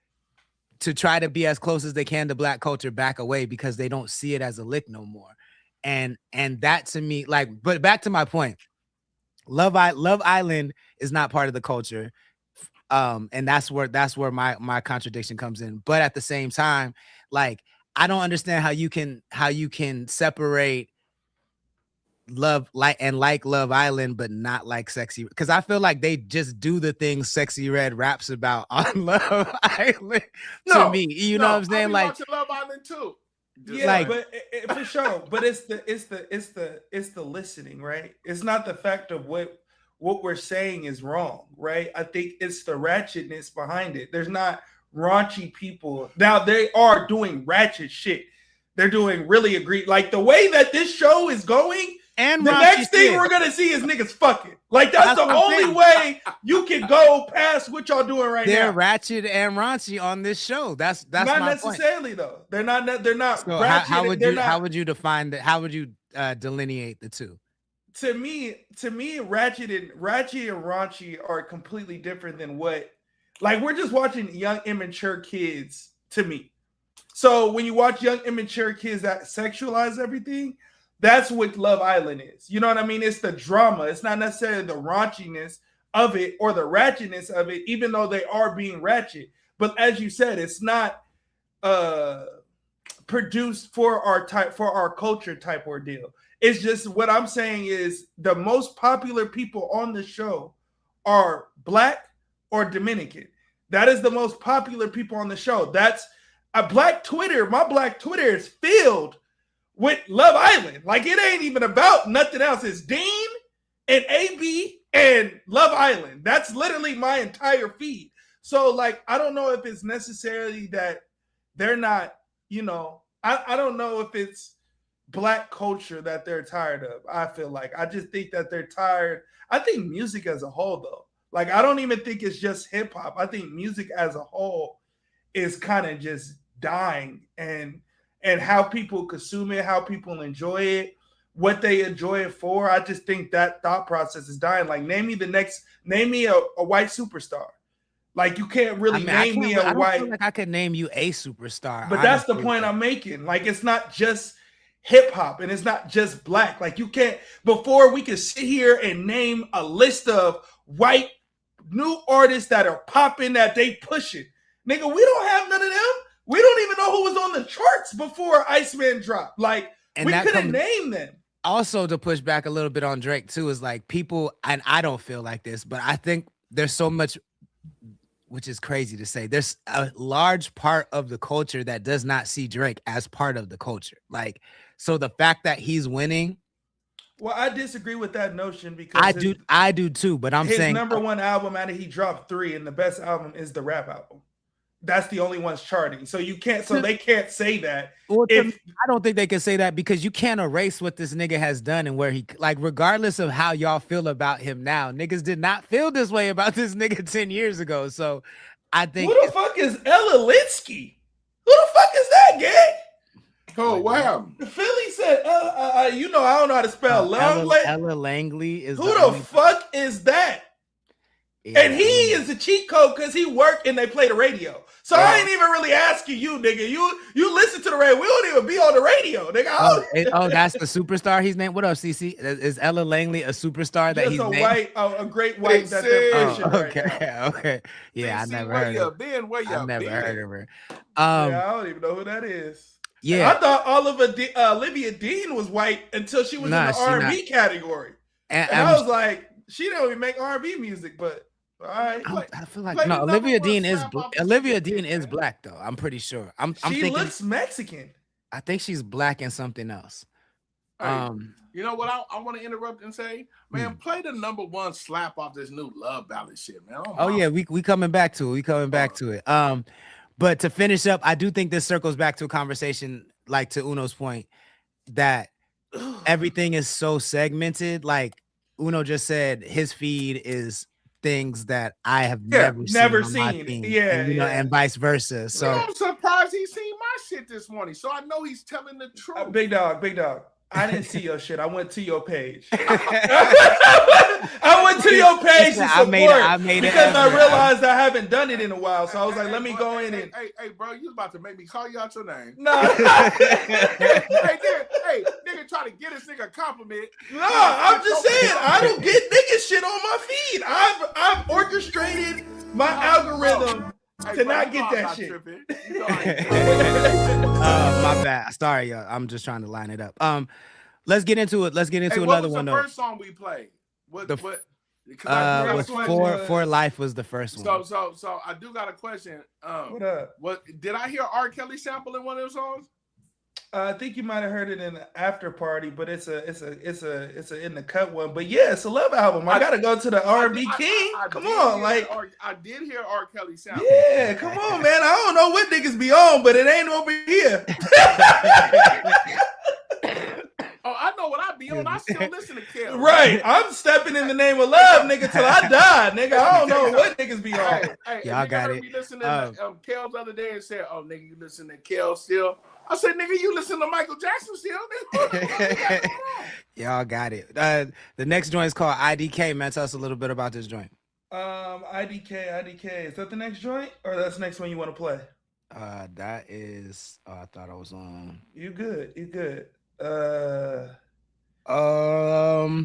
B: to try to be as close as they can to black culture back away because they don't see it as a lick no more. And that to me, like, but back to my point, Love Island is not part of the culture. And that's where my contradiction comes in. But at the same time, like, I don't understand how you can separate Love Island but not like Sexy, because I feel like they just do the things Sexy Red raps about on Love Island to me. You know what I'm saying? Like,
F: watching Love Island too.
E: Yeah, like, but for sure. But it's the listening, right? It's not the fact of what we're saying is wrong, right? I think it's the ratchetness behind it. There's not raunchy people. Now, they are doing ratchet shit. They're doing really like the way that this show is going. And the next thing we're gonna see is niggas fucking. Like, that's the only way you can go past what y'all doing right now.
B: They're ratchet and raunchy on this show. That's
E: not
B: my
E: necessarily
B: point.
E: Though. They're not.
B: So
E: ratchet.
B: How would you define that? How would you delineate the two?
E: To me, ratchet and raunchy are completely different than what. Like, we're just watching young immature kids. To me, so when you watch young immature kids that sexualize everything. That's what Love Island is. You know what I mean? It's the drama. It's not necessarily the raunchiness of it or the ratchetness of it, even though they are being ratchet. But as you said, it's not produced for our culture type ordeal. It's just, what I'm saying is the most popular people on the show are Black or Dominican. That is the most popular people on the show. my Black Twitter is filled with Love Island. Like, it ain't even about nothing else. It's Dean and AB and Love Island. That's literally my entire feed. So, like, I don't know if it's necessarily that they're not, I don't know if it's Black culture that they're tired of. I feel like I just think that they're tired. I think music as a whole, though, like, I don't even think it's just hip hop. I think music as a whole is kind of just dying, and how people consume it, how people enjoy it, what they enjoy it for. I just think that thought process is dying. Like, name me a white superstar. Like, you can't really name me a white. I don't feel
B: like I could name you a superstar.
E: But that's the point I'm making. Like, it's not just hip hop and it's not just Black. Like, you can't, before we can sit here and name a list of white new artists that are popping, that they pushing. Nigga, we don't have none of them. We don't even know who was on the charts before Iceman dropped. Like, and we couldn't name them.
B: Also, to push back a little bit on Drake too, is like, people, and I don't feel like this, but I think there's so much, which is crazy to say, there's a large part of the culture that does not see Drake as part of the culture. Like, so the fact that he's winning.
E: Well, I disagree with that notion, because
B: I do too, but I'm saying
E: his number one album out of, he dropped 3, and the best album is the rap album. That's the only one's charting. So they can't say that.
B: Well, I don't think they can say that, because you can't erase what this nigga has done and where he, like, regardless of how y'all feel about him now, niggas did not feel this way about this nigga 10 years ago. So I think.
E: Who the fuck is Ella Linsky? Who the fuck is that, gang?
F: Oh, wow.
E: Philly said, I don't know how to spell
B: Ella Langley is.
E: Who the fuck is that? Yeah, and he is the cheat code because he worked and they play the radio. So I ain't even really asking you, nigga. You listen to the radio. We don't even be on the radio, nigga.
B: That's the superstar he's named. What up, CC? Is Ella Langley a superstar that he's named?
E: A great white that they're pushing
B: okay. Yeah, I never heard of her. I never heard of her.
E: I don't even know who that is.
B: Yeah,
E: I thought Olivia Dean was white until she was in the R&B category, and I was like, she don't even make R&B music, but. All right.
B: I feel like no. Olivia Dean is Black though. I'm pretty sure. I'm thinking
E: looks Mexican.
B: I think she's Black and something else.
F: Hey, you know what? I want to interrupt and say, man, play the number one slap off this new Love Ballad shit, man.
B: Oh yeah, we coming back to it. But to finish up, I do think this circles back to a conversation, like to Uno's point, that everything is so segmented. Like Uno just said, his feed is things that I have never seen. And vice versa. So
F: I'm surprised he seen my shit this morning. So I know he's telling the truth.
E: Big dog. I didn't see your shit. I went to your page. I went to your page to support because I realized I haven't done it in a while. So I was like, let me go in and.
F: Hey, bro, you was about to make me call you out your name.
E: No.
F: hey, nigga, try to get this nigga a compliment.
E: No, I'm just saying, I don't get nigga shit on my feed. I've orchestrated my algorithm to not get that shit.
B: My bad. Sorry, y'all. I'm just trying to line it up. Let's get into it. Let's get into another one.
F: What was the first song we played?
B: For Life was the first one.
F: So I do got a question.
E: What up?
F: Did I hear R. Kelly sample in one of those songs?
E: I think you might have heard it in the after party, but it's a in the cut one. But yeah, it's a Love album. I gotta go to the R&B king. Come on,
F: I did hear R. Kelly sample.
E: Yeah, come on, man. I don't know what niggas be on, but it ain't over here.
F: Oh, I know what I be on. I still listen to Kel.
E: Right. I'm stepping in the name of love, nigga, till I die, nigga. I don't know what niggas be on.
F: Hey,
B: y'all got it.
F: Me listening to Kel the other day and said, "Oh, nigga, you listen to Kel still?" I said, "Nigga, you listen to Michael Jackson still?"
B: Y'all got it. The next joint is called IDK. Man, tell us a little bit about this joint.
E: IDK. Is that the next joint, or that's the next one you want to play?
B: That is. I thought I was on.
E: You good?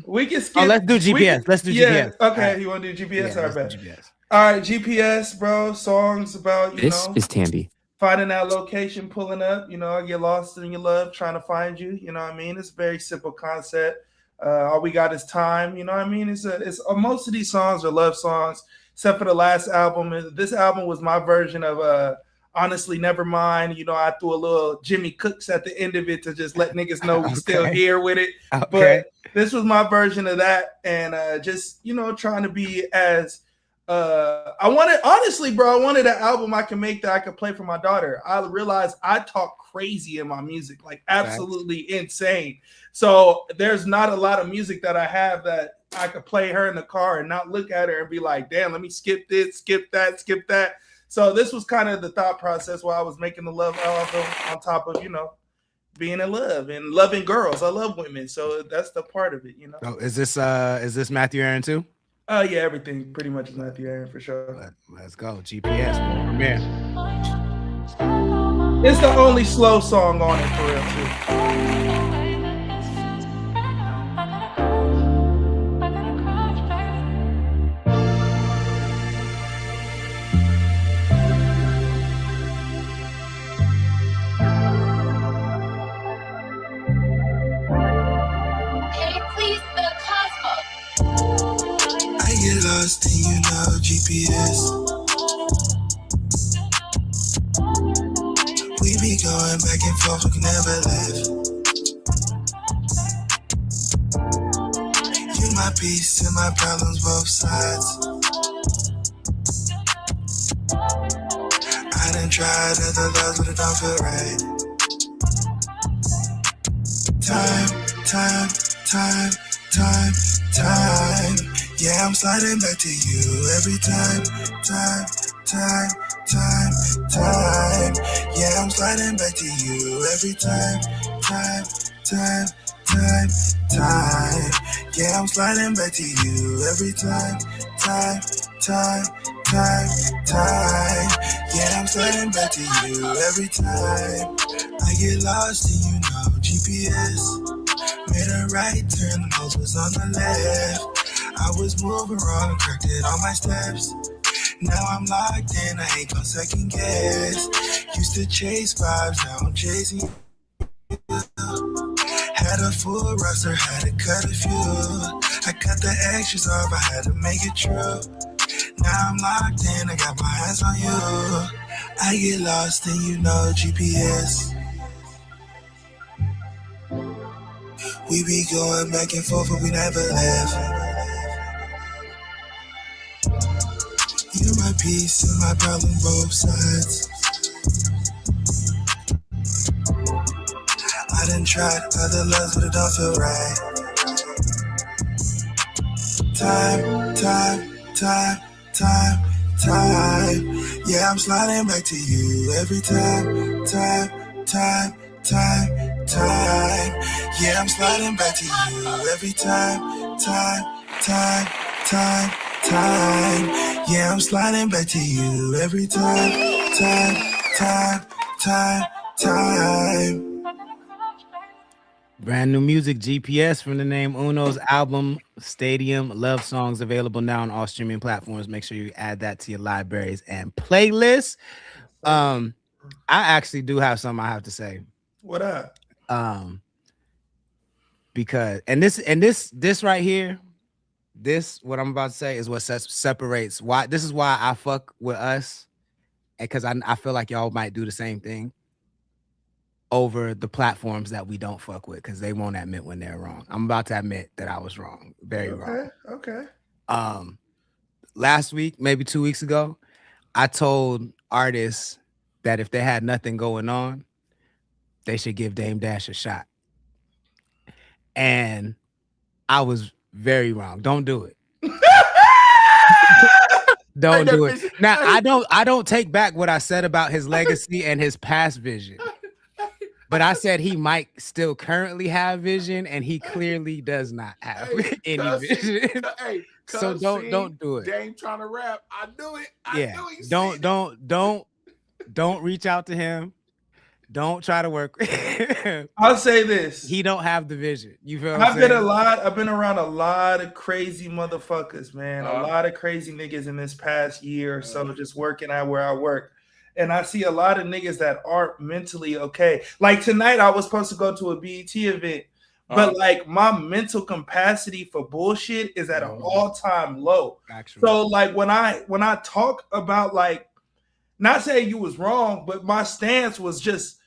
E: We can skip.
B: Let's do GPS. Let's do GPS.
E: Okay, right. You want to do GPS?
B: Yeah,
E: all right,
B: GPS.
E: All right, GPS, bro. Songs about
G: This is Tandy.
E: Finding that location, pulling up. I get lost in your love, trying to find you. You know what I mean? It's a very simple concept. All we got is time. You know what I mean? It's most of these songs are love songs, except for the last album. This album was my version of Honestly, never mind. You know, I threw a little Jimmy Cooks at the end of it to just let niggas know we still here with it.
B: Okay.
E: But this was my version of that, and just, you know, trying to be as I wanted an album I can make that I could play for my daughter. I realized I talk crazy in my music, like absolutely insane. So there's not a lot of music that I have that I could play her in the car and not look at her and be like, damn, let me skip this, skip that, skip that. So this was kind of the thought process while I was making the love album, on top of, you know, being in love and loving girls. I love women, so that's the part of it, you know.
B: Oh, is this Matthew Aaron too?
E: Yeah, everything pretty much is Matthew Aaron for sure.
B: Let's go. GPS premiere.
E: It's the only slow song on it for real too.
A: Lost and you know GPS. We be going back and forth, we can never leave. You my peace and my problems, both sides. I done tried other loves, but it don't feel right. Time. Yeah, I'm sliding back to you every time. Yeah, I'm sliding back to you every time. Yeah, I'm sliding back to you every time. Yeah, I'm sliding back to you every time. I get lost and you know GPS. Made a right turn, the nose was on the left. I was moving wrong, corrected all my steps. Now I'm locked in, I ain't gon' second guess. Used to chase vibes, now I'm chasing you. Had a full roster, had to cut a few. I cut the extras off, I had to make it true. Now I'm locked in, I got my hands on you. I get lost and you know GPS. We be going back and forth, but we never left. You my peace and my problem, both sides. I done tried other loves, but it don't feel right. Time. Yeah, I'm sliding back to you every time. Yeah, I'm sliding back to you every time. Yeah, I'm sliding back to you every time.
B: Brand new music, GPS, from the name Uno's album Stadium. Love songs available now on all streaming platforms. Make sure you add that to your libraries and playlists. I actually do have something I have to say.
E: What up?
B: Because this right here, this what I'm about to say is what separates why this is why I fuck with us, and because I feel like y'all might do the same thing over the platforms that we don't fuck with, because they won't admit when they're wrong. I'm about to admit that I was wrong, very wrong.
E: Okay.
B: Last week, maybe 2 weeks ago, I told artists that if they had nothing going on, they should give Dame Dash a shot. And I was very wrong. Don't do it. Don't do it. Now, I don't take back what I said about his legacy and his past vision. But I said he might still currently have vision, and he clearly does not have any vision. So don't do it.
F: Dame trying to rap. I do it. Don't
B: reach out to him. Don't try to work.
E: I'll say this:
B: he don't have the vision. You feel?
E: I've been around a lot of crazy motherfuckers, man. A lot of crazy niggas in this past year or so, just working at where I work. And I see a lot of niggas that aren't mentally okay. Like tonight, I was supposed to go to a BET event, but like my mental capacity for bullshit is at an all-time low. Actually. So like when I talk about like not saying you was wrong, but my stance was just,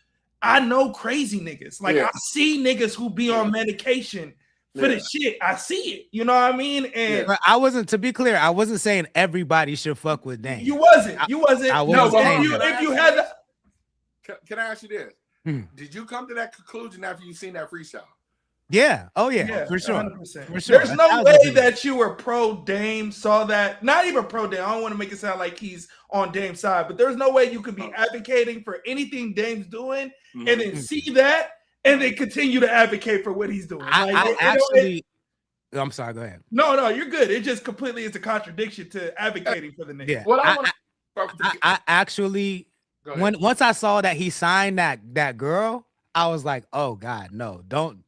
E: I know crazy niggas. Like I see niggas who be on medication for the shit. I see it. You know what I mean? And
B: I wasn't, to be clear, I wasn't saying everybody should fuck with Dame.
E: You wasn't.
B: I wasn't saying
E: if you had
F: can I ask you this? Did you come to that conclusion after you seen that freestyle?
B: Yeah. Oh yeah, for sure.
E: 100%.
B: For sure.
E: There's no way that you were pro Dame, saw that. Not even pro Dame. I don't want to make it sound like he's on Dame's side, but there's no way you could be advocating for anything Dame's doing and then see that and then continue to advocate for what he's doing.
B: I'm sorry, go ahead.
E: No, you're good. It just completely is a contradiction to advocating for the nigga.
B: Yeah. I actually, once I saw that he signed that girl, I was like, oh God, no, don't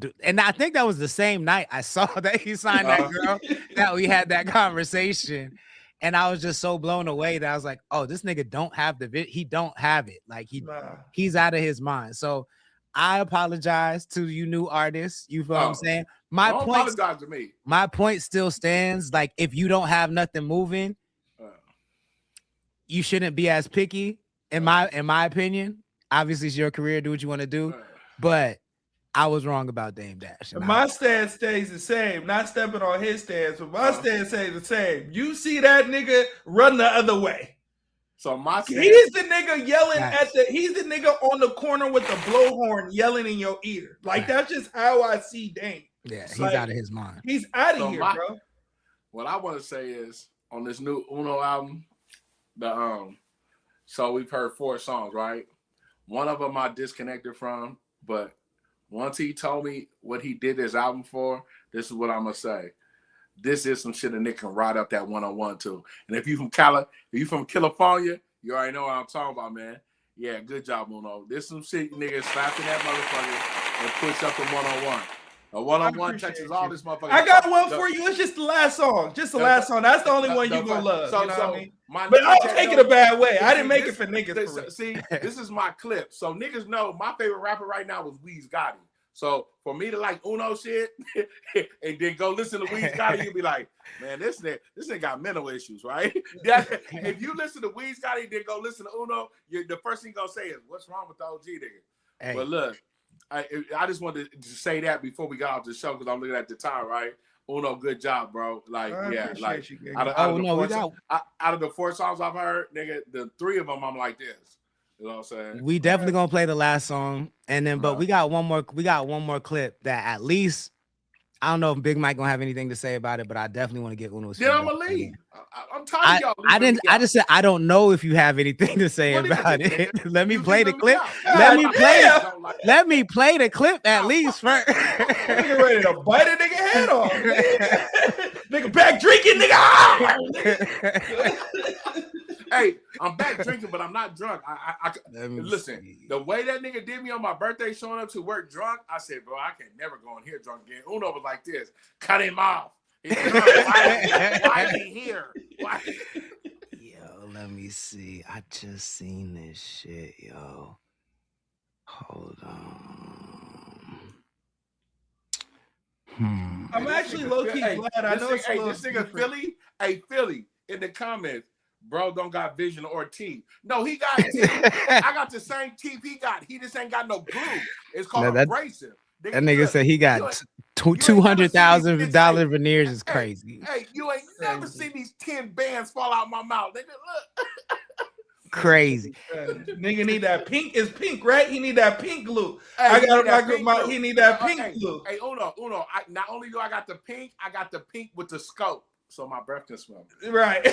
B: do. And I think that was the same night I saw that he signed that girl, that we had that conversation. And I was just so blown away that I was like, oh, this nigga don't have he don't have it. Like he's out of his mind. So I apologize to you new artists. You feel what I'm saying? My point still stands. Like if you don't have nothing moving, you shouldn't be as picky. In my opinion, obviously it's your career. Do what you want to do, but I was wrong about Dame Dash.
E: My stance stays the same. Not stepping on his stance, but my stance stays the same. You see that nigga, run the other way.
F: So
E: he's the nigga yelling he's the nigga on the corner with the blowhorn yelling in your ear. Like that's just how I see Dame.
B: Yeah, he's out of his mind.
E: He's out of here, bro.
F: What I want to say is on this new Uno album, so we've heard 4 songs, right? One of them I disconnected from, but once he told me what he did this album for, this is what I'm gonna say. This is some shit a nigga can ride up that 101 to. And if you from California, you already know what I'm talking about, man. Yeah, good job, Uno. This some shit nigga slapping that motherfucker and push up the 101. A 101 touches all this motherfucker.
E: I got one for you. It's just the last song. Just the last song. That's the only one you gonna love. You know what I mean? But I don't take it a bad way. I didn't make it for niggas.
F: See, this is my clip. So niggas know my favorite rapper right now is Weez Gotti. So for me to like Uno shit and then go listen to Weez Gotti, you'll be like, man, this nigga got mental issues, right? If you listen to Weez Gotti, then go listen to Uno, the first thing you're gonna say is, what's wrong with the OG nigga? Hey. But look, I just wanted to say that before we got off the show because I'm looking at the time, right? Uno, good job, bro. Like, out of the 4 songs I've heard, nigga, the 3 of them I'm like this. You know what I'm saying?
B: We definitely gonna play the last song, and then but we got one more clip that at least I don't know if Big Mike gonna have anything to say about it, but I definitely want to get Uno's.
F: Then I'm gonna leave. I'm tired of y'all.
B: I just said I don't know if you have anything to say about it. Let me play the clip. Let me play the clip at least first.
E: Nigga ready to bite a nigga head off. Nigga back drinking, nigga.
F: Hey, I'm back drinking, but I'm not drunk. I listen. The way that nigga did me on my birthday, showing up to work drunk, I said, bro, I can never go in here drunk again. Uno was like this: cut him off. He's drunk. Why is he here? Why?
B: Yo, let me see. I just seen this shit, yo. Hold on.
E: I'm actually low-key glad. I know it's
F: this nigga Philly. Hey, Philly, in the comments. Bro don't got vision or teeth. No, he got teeth. I got the same teeth he got. He just ain't got no glue. It's called abrasive.
B: That nigga said he got $200,000 veneers is crazy.
F: Hey, you ain't never seen these 10 bands fall out my mouth. Nigga, look.
B: Crazy.
E: Nigga need that pink. Is pink, right? He need that pink glue. Hey, he need that pink glue.
F: Hey, Uno. Not only do I got the pink, I got the pink with the scope. So my breath can smell.
E: Right.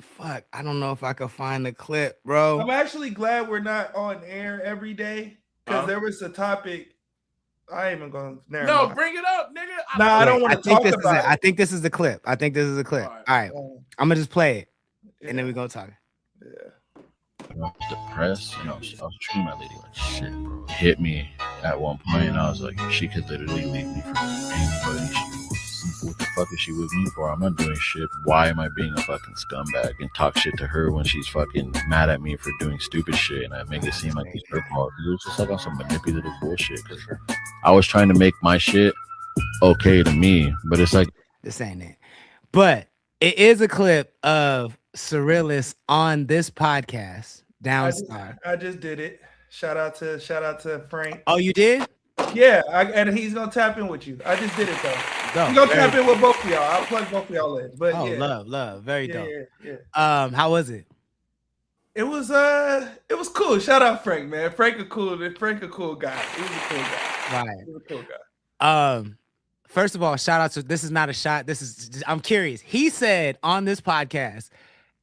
B: Fuck. I don't know if I could find the clip, bro.
E: I'm actually glad we're not on air every day because there was a topic. I ain't even going to.
F: No, bring it up, nigga.
E: I don't want to talk about it.
B: I think this is the clip. All right. I'm gonna just play it, and then we're gonna talk.
E: Yeah.
G: I was depressed, and I was treating my lady like shit, bro. It hit me at one point, and I was like, she could literally leave me for anybody she wants. What the fuck is she with me for? I'm not doing shit. Why am I being a fucking scumbag and talk shit to her when she's fucking mad at me for doing stupid shit, and I make it seem like it's her fault? It was just like on some manipulative bullshit, because I was trying to make my shit okay to me, but it's like
B: this ain't it. But It is a clip of Cyrilus on this podcast. Downstar.
E: I just did it. Shout out to Frank.
B: Oh, you did?
E: Yeah, and he's gonna tap in with you. I just did it though.
B: Go.
E: He's gonna tap in with both of y'all. I'll plug both of y'all in. But
B: Oh,
E: yeah.
B: love, very dope.
E: Yeah.
B: How was it?
E: It was cool. Shout out Frank, man. Frank a cool guy. He was a cool guy.
B: Right.
E: He was a cool guy.
B: First of all, shout out to, this is not a shot. I'm curious. He said on this podcast,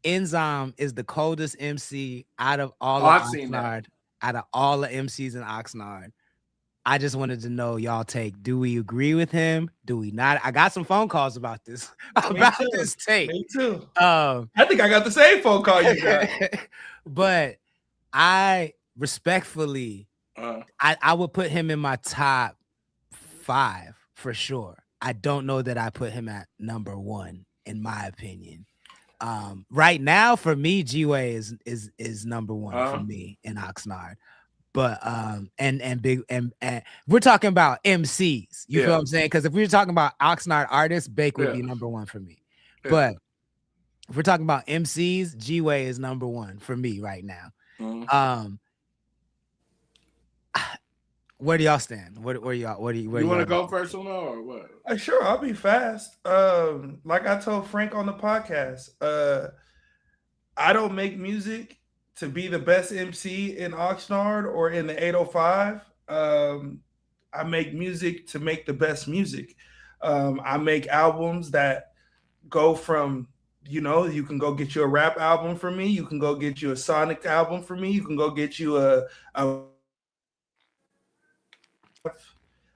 B: Enzom is the coldest MC out of all of Oxnard, out of all the MCs in Oxnard. I just wanted to know y'all take. Do we agree with him? Do we not? I got some phone calls about this. This take.
E: Me too. I think I got the same phone call you got.
B: But I respectfully, I would put him in my top 5 for sure. I don't know that I put him at number 1 in my opinion. Right now for me, G-Way is number 1 for me in Oxnard. But and we're talking about MCs. You feel what I'm saying? Because if we were talking about Oxnard artists, Bake would be number 1 for me. Yeah. But if we're talking about MCs, G-Way is number 1 for me right now. Where do y'all stand? Where y'all? You
F: want to go first or what?
E: Sure, I'll be fast. Like I told Frank on the podcast, I don't make music to be the best MC in Oxnard or in the 805. I make music to make the best music. I make albums that go from, you can go get you a rap album for me. You can go get you a Sonic album for me. You can go get you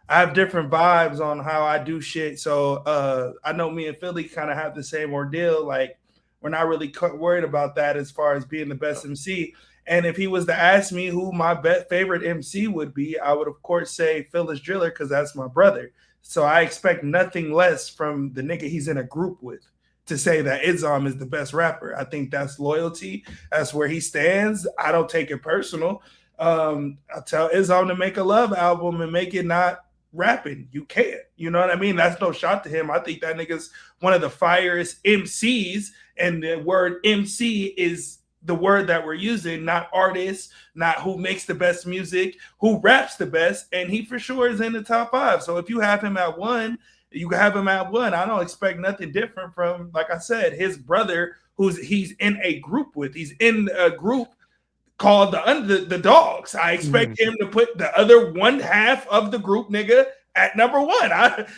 E: I have different vibes on how I do shit. So I know me and Philly kind of have the same ordeal. Like, we're not really worried about that as far as being the best MC. And if he was to ask me who my favorite MC would be, I would, of course, say Phyllis Driller, because that's my brother. So I expect nothing less from the nigga he's in a group with to say that Enzom is the best rapper. I think that's loyalty. That's where he stands. I don't take it personal. I tell Enzom to make a love album and make it not rapping. You can't. You know what I mean? That's no shot to him. I think that nigga's one of the firest MCs, and the word MC is the word that we're using, not artist, not who makes the best music, who raps the best, and he for sure is in the top 5. So if you have him at 1, you can have him at 1. I don't expect nothing different from, like I said, his brother, he's in a group with. He's in a group called the Dogs. I expect him to put the other 1/2 of the group nigga at number 1.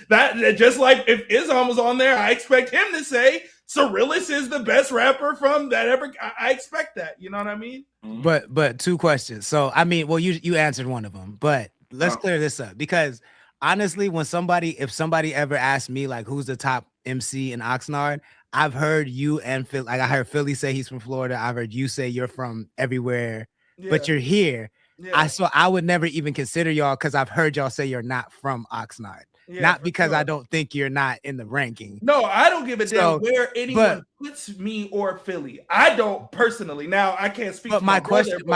E: That just like if Enzom was on there, I expect him to say Cyrilus is the best rapper from that ever. I expect that. You know what I mean?
B: But 2 questions. So I mean, well, you answered one of them, but let's clear this up, because honestly, if somebody ever asked me like who's the top MC in Oxnard, I've heard you and Phil. Like I heard Philly say he's from Florida. I've heard you say you're from everywhere, but you're here. Yeah. I would never even consider y'all, because I've heard y'all say you're not from Oxnard. Yeah, not because I don't think you're not in the ranking.
E: No, I don't give a damn where anyone puts me or Philly. I don't personally. Now I can't speak.
B: But my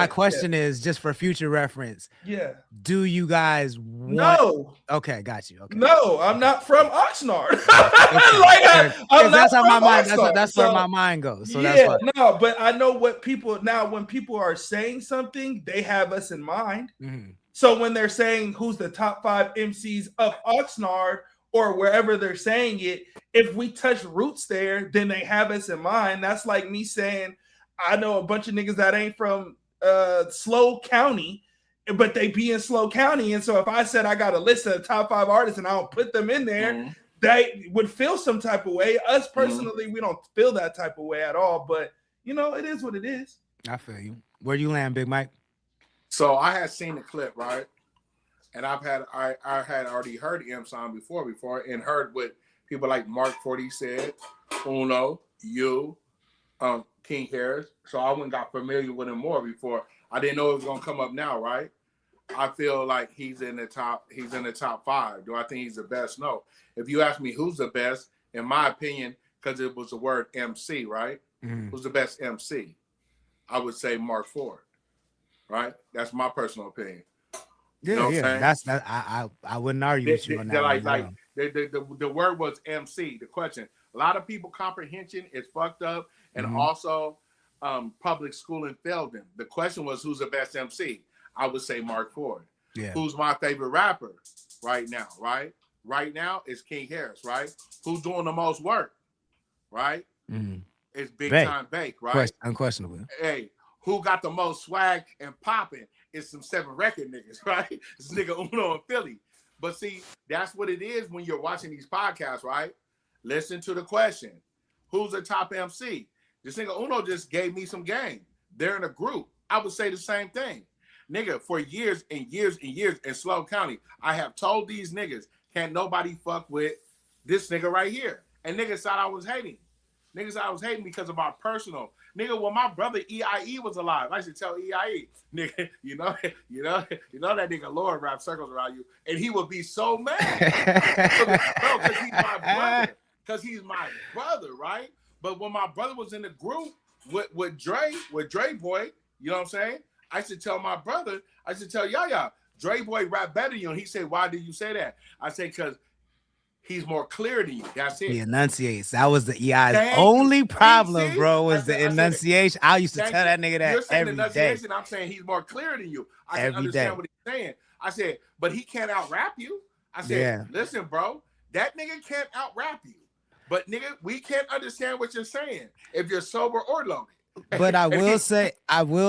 B: question is just for future reference.
E: Yeah.
B: Do you guys want?
E: No.
B: Okay, got you. Okay.
E: No, I'm not from Oxnard.
B: That's how my mind. That's where my mind goes. So that's why.
E: No, but I know what people now. When people are saying something, they have us in mind. Mm-hmm. So when they're saying who's the top 5 MCs of Oxnard or wherever they're saying it, if we touch roots there, then they have us in mind. That's like me saying, I know a bunch of niggas that ain't from Slow County, but they be in Slow County. And so if I said I got a list of the top 5 artists and I don't put them in there, they would feel some type of way. Us personally, we don't feel that type of way at all. But, it is what it is.
B: I feel you. Where you land, Big Mike?
F: So I had seen the clip, right? And I had already heard Enzom before and heard what people like Mark 40 said, Uno, you, King Harris. So I went and got familiar with him more before. I didn't know it was gonna come up now, right? I feel like he's in the top 5. Do I think he's the best? No. If you ask me who's the best, in my opinion, because it was the word MC, right? Who's the best MC? I would say Mark Ford. Right, that's my personal opinion.
B: Yeah, that's that. I wouldn't argue with you on that.
F: The word was MC. The question. A lot of people comprehension is fucked up, and also public schooling failed them. The question was, who's the best MC? I would say Mark Ford.
B: Yeah.
F: Who's my favorite rapper right now? Right. Right now is King Harris. Right. Who's doing the most work? Right. It's Big Time Bake. Right.
B: Unquestionably.
F: Hey, who got the most swag and popping? It's some 7 record niggas. Right. It's nigga Uno in Philly. But see, that's what it is when you're watching these podcasts. Right. Listen to the question. Who's the top MC? This nigga Uno just gave me some game. They're in a group. I would say the same thing. Nigga, for years and years and years in Sloan County, I have told these niggas, can't nobody fuck with this nigga right here. And niggas thought I was hating. Niggas thought I was hating because of our personal. Nigga, when my brother EIE was alive, I used to tell EIE, nigga, you know that nigga Lord wrap circles around you, and he would be so mad. Bro, because he's my brother. Because he's my brother, right? But when my brother was in the group with Dre Boy, you know what I'm saying? I used to tell my brother, I used to tell Yaya, Dre Boy rap better than you. And he said, why did you say that? I said, because he's more clear than you. That's it.
B: He enunciates. That was the EI's only problem, bro, was the enunciation. I used to tell that nigga that
F: You're saying
B: every
F: enunciation,
B: day.
F: I'm saying he's more clear than you. I
B: Every
F: can understand
B: day.
F: what he's saying. I said, but he can't out-rap you. I said, listen, bro, that nigga can't out-rap you. But nigga, we can't understand what you're saying if you're sober or loaded.
B: But I will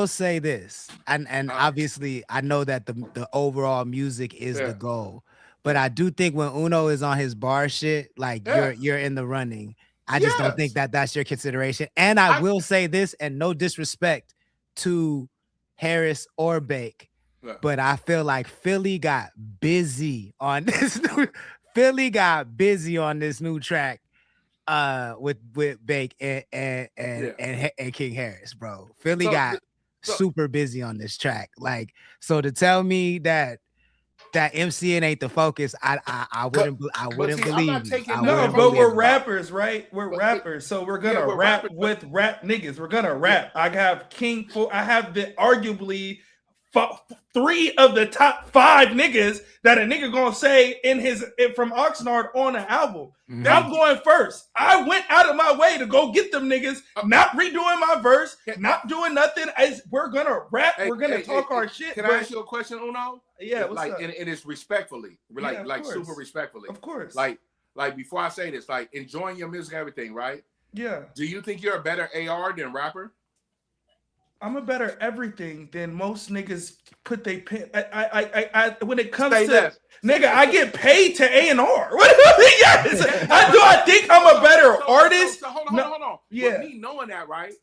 B: say this, and obviously I know that the overall music is the goal. But I do think when Uno is on his bar shit, like you're in the running. I just don't think that that's your consideration. And I will say this, and no disrespect to Harris or Bake, but I feel like Philly got busy on this new track with Bake and King Harris, bro. Philly got super busy on this track. Like, so to tell me that MCN ain't the focus, I wouldn't believe you.
E: No, but we're rappers, right? We're rappers, so we're gonna rap with rap niggas. We're gonna rap. I have arguably 3 of the top 5 niggas that a nigga gonna say from Oxnard on an album. I'm going first. I went out of my way to go get them niggas, not redoing my verse, not doing nothing. We're gonna rap. We're gonna talk our shit.
F: Can I ask you a question, Uno?
E: Yeah, what's up?
F: And it's respectfully, super respectfully.
E: Of course.
F: Like before I say this, like enjoying your music, everything, right?
E: Yeah.
F: Do you think you're a better AR than rapper?
E: I'm a better everything than most niggas put they pen. I when it comes to
F: less.
E: Nigga, I get paid to A&R. Yes, I think I'm a better artist.
F: So hold on.
E: Yeah.
F: With me knowing that, right?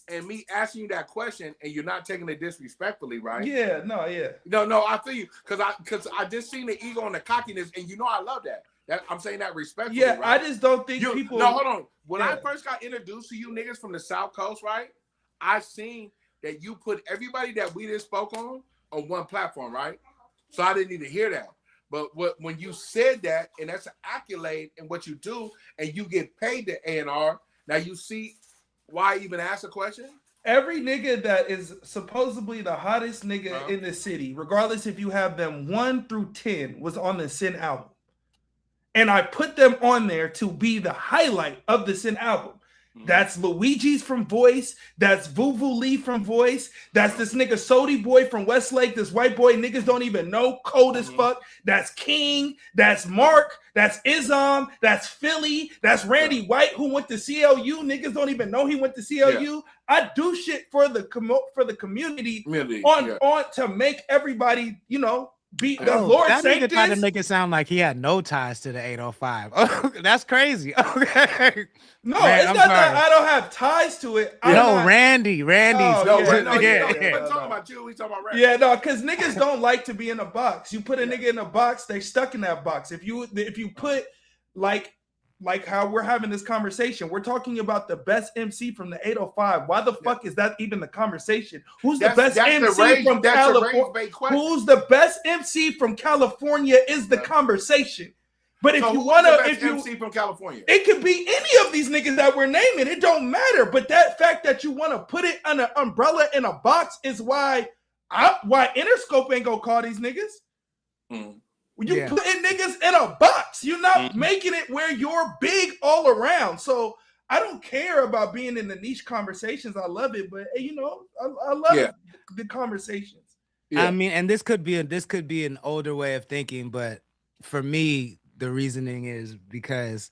F: And me asking you that question, and you're not taking it disrespectfully, right?
E: Yeah, no,
F: I feel you, because I just seen the ego and the cockiness, and I love that. I'm saying that respectfully.
E: Yeah,
F: right?
E: I just don't think people.
F: No, hold on. When I first got introduced to you niggas from the South Coast, right? I seen that you put everybody that we just spoke on one platform, right? So I didn't need to hear that. But when you said that, and that's an accolade in what you do, and you get paid to A&R, now you see why I even ask a question?
E: Every nigga that is supposedly the hottest nigga in the city, regardless if you have them 1 through 10, was on the Sin album. And I put them on there to be the highlight of the Sin album. That's Luigi's from Voice. That's Vuvu Lee from Voice. That's this nigga Sody Boy from Westlake. This white boy niggas don't even know. Cold as fuck. That's King. That's Mark. That's Isam. That's Philly. That's Randy White who went to CLU. Niggas don't even know he went to CLU. Yeah. I do shit for the community on to make everybody, be the Lord
B: that
E: Sanctus.
B: Nigga tried to make it sound like he had no ties to the 805. Oh, that's crazy. Okay.
E: No, it's not that I don't have ties to it.
B: Randy's.
F: Talking about you. We talking about Randy.
E: Yeah, no, because niggas don't like to be in a box. You put a nigga in a box, they stuck in that box. If you put like how we're having this conversation, we're talking about the best MC from the 805. Why the fuck is that even the conversation? Who's the best MC from California? Who's the best MC from California is the conversation. But if you want to,
F: MC from California,
E: it could be any of these niggas that we're naming. It don't matter. But that fact that you want to put it on an umbrella in a box is why Interscope ain't gonna call these niggas. You putting niggas in a box. box. You're not making it where you're big all around. So I don't care about being in the niche conversations. I love it, but you know, I love the conversations.
B: Yeah. I mean, and this could be an older way of thinking, but for me, the reasoning is because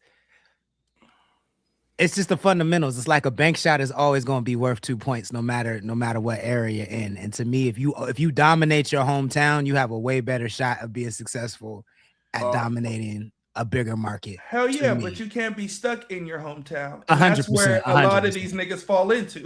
B: it's just the fundamentals. It's like a bank shot is always going to be worth 2 points, no matter what area you're in. And to me, if you dominate your hometown, you have a way better shot of being successful at dominating a bigger market.
E: Hell yeah, but you can't be stuck in your hometown.
B: 100%.
E: That's where a lot of these niggas fall into.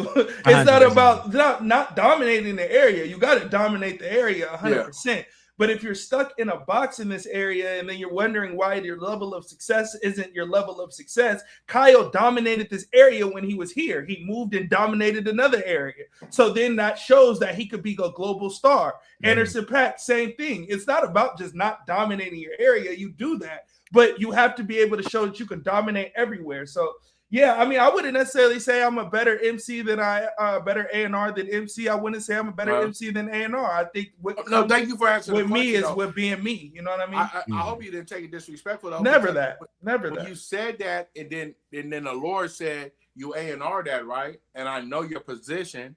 E: It's not about not dominating the area. You got to dominate the area 100%. Yeah. But if you're stuck in a box in this area and then you're wondering why your level of success isn't your level of success, Kyle dominated this area when he was here. He moved and dominated another area. So then that shows that he could be a global star. Anderson .Paak, same thing. It's not about just not dominating your area. You do that, but you have to be able to show that you can dominate everywhere. So yeah, I mean, I wouldn't necessarily say I'm a better MC than better A&R than MC. I wouldn't say I'm a better MC than A&R. I think
F: thank you for answering.
E: With me is with being me. You know what I mean?
F: I hope you didn't take it disrespectful though.
E: Never that.
F: You said that, and then the Lord said you A&R that, right? And I know your position,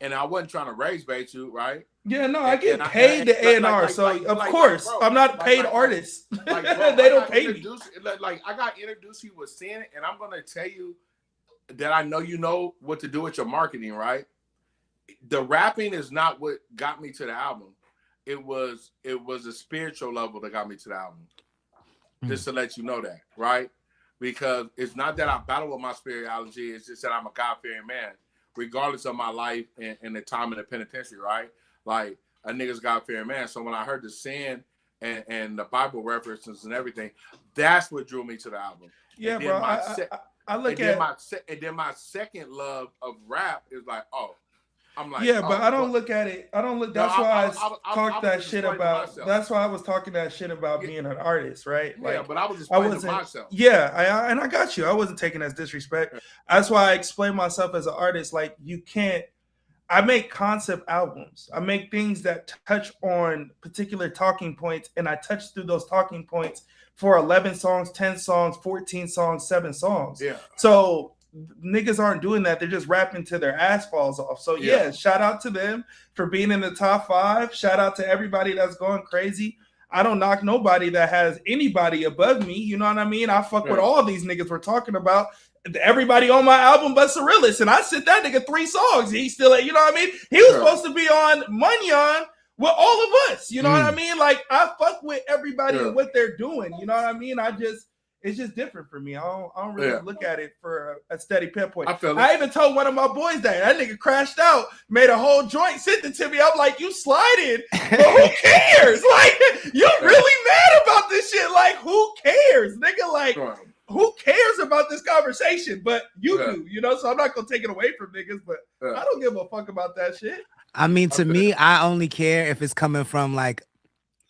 F: and I wasn't trying to raise bait you, right?
E: Yeah, no, I get paid to A&R, of course, bro, I'm not a paid artist. Bro, they don't pay me.
F: I got introduced you with Sin, and I'm gonna tell you that I know you know what to do with your marketing, right? The rapping is not what got me to the album. It was a spiritual level that got me to the album. Just to let you know that, right? Because it's not that I battle with my spirituality, it's just that I'm a God-fearing man, regardless of my life and the time in the penitentiary, right? Like a nigga's God-fearing man. So when I heard the Sin and the Bible references and everything, that's what drew me to the album.
E: Yeah, bro. I look at
F: my second love of rap is like, I'm like,
E: but I don't look at it. I don't look. That's why I talked that shit about. That's why I was talking that shit about being an artist, right?
F: Like, but I was explaining myself.
E: Yeah, and I got you. I wasn't taking as disrespect. That's why I explain myself as an artist. Like you can't. I make concept albums. I make things that touch on particular talking points, and I touch through those talking points for 11 songs, 10 songs, 14 songs, 7 songs.
F: Yeah.
E: So niggas aren't doing that. They're just rapping till their ass falls off. So yeah, shout out to them for being in the top 5. Shout out to everybody that's going crazy. I don't knock nobody that has anybody above me. You know what I mean? I fuck with all these niggas we're talking about. Everybody on my album but Cyrilus, and I sent that nigga 3 songs. He's still, you know what I mean? He was supposed to be on Munyon with all of us. You know what I mean? Like I fuck with everybody and what they're doing. You know what I mean? It's just different for me. I don't really look at it for a steady pinpoint. I even told one of my boys that nigga crashed out, made a whole joint, sent it to me. I'm like, you sliding, but who cares? Like, you really mad about this shit? Like, who cares, nigga? Like. Who cares about this conversation? But you do, you know. So I'm not gonna take it away from niggas, but I don't give a fuck about that shit.
B: I mean, to me, I only care if it's coming from like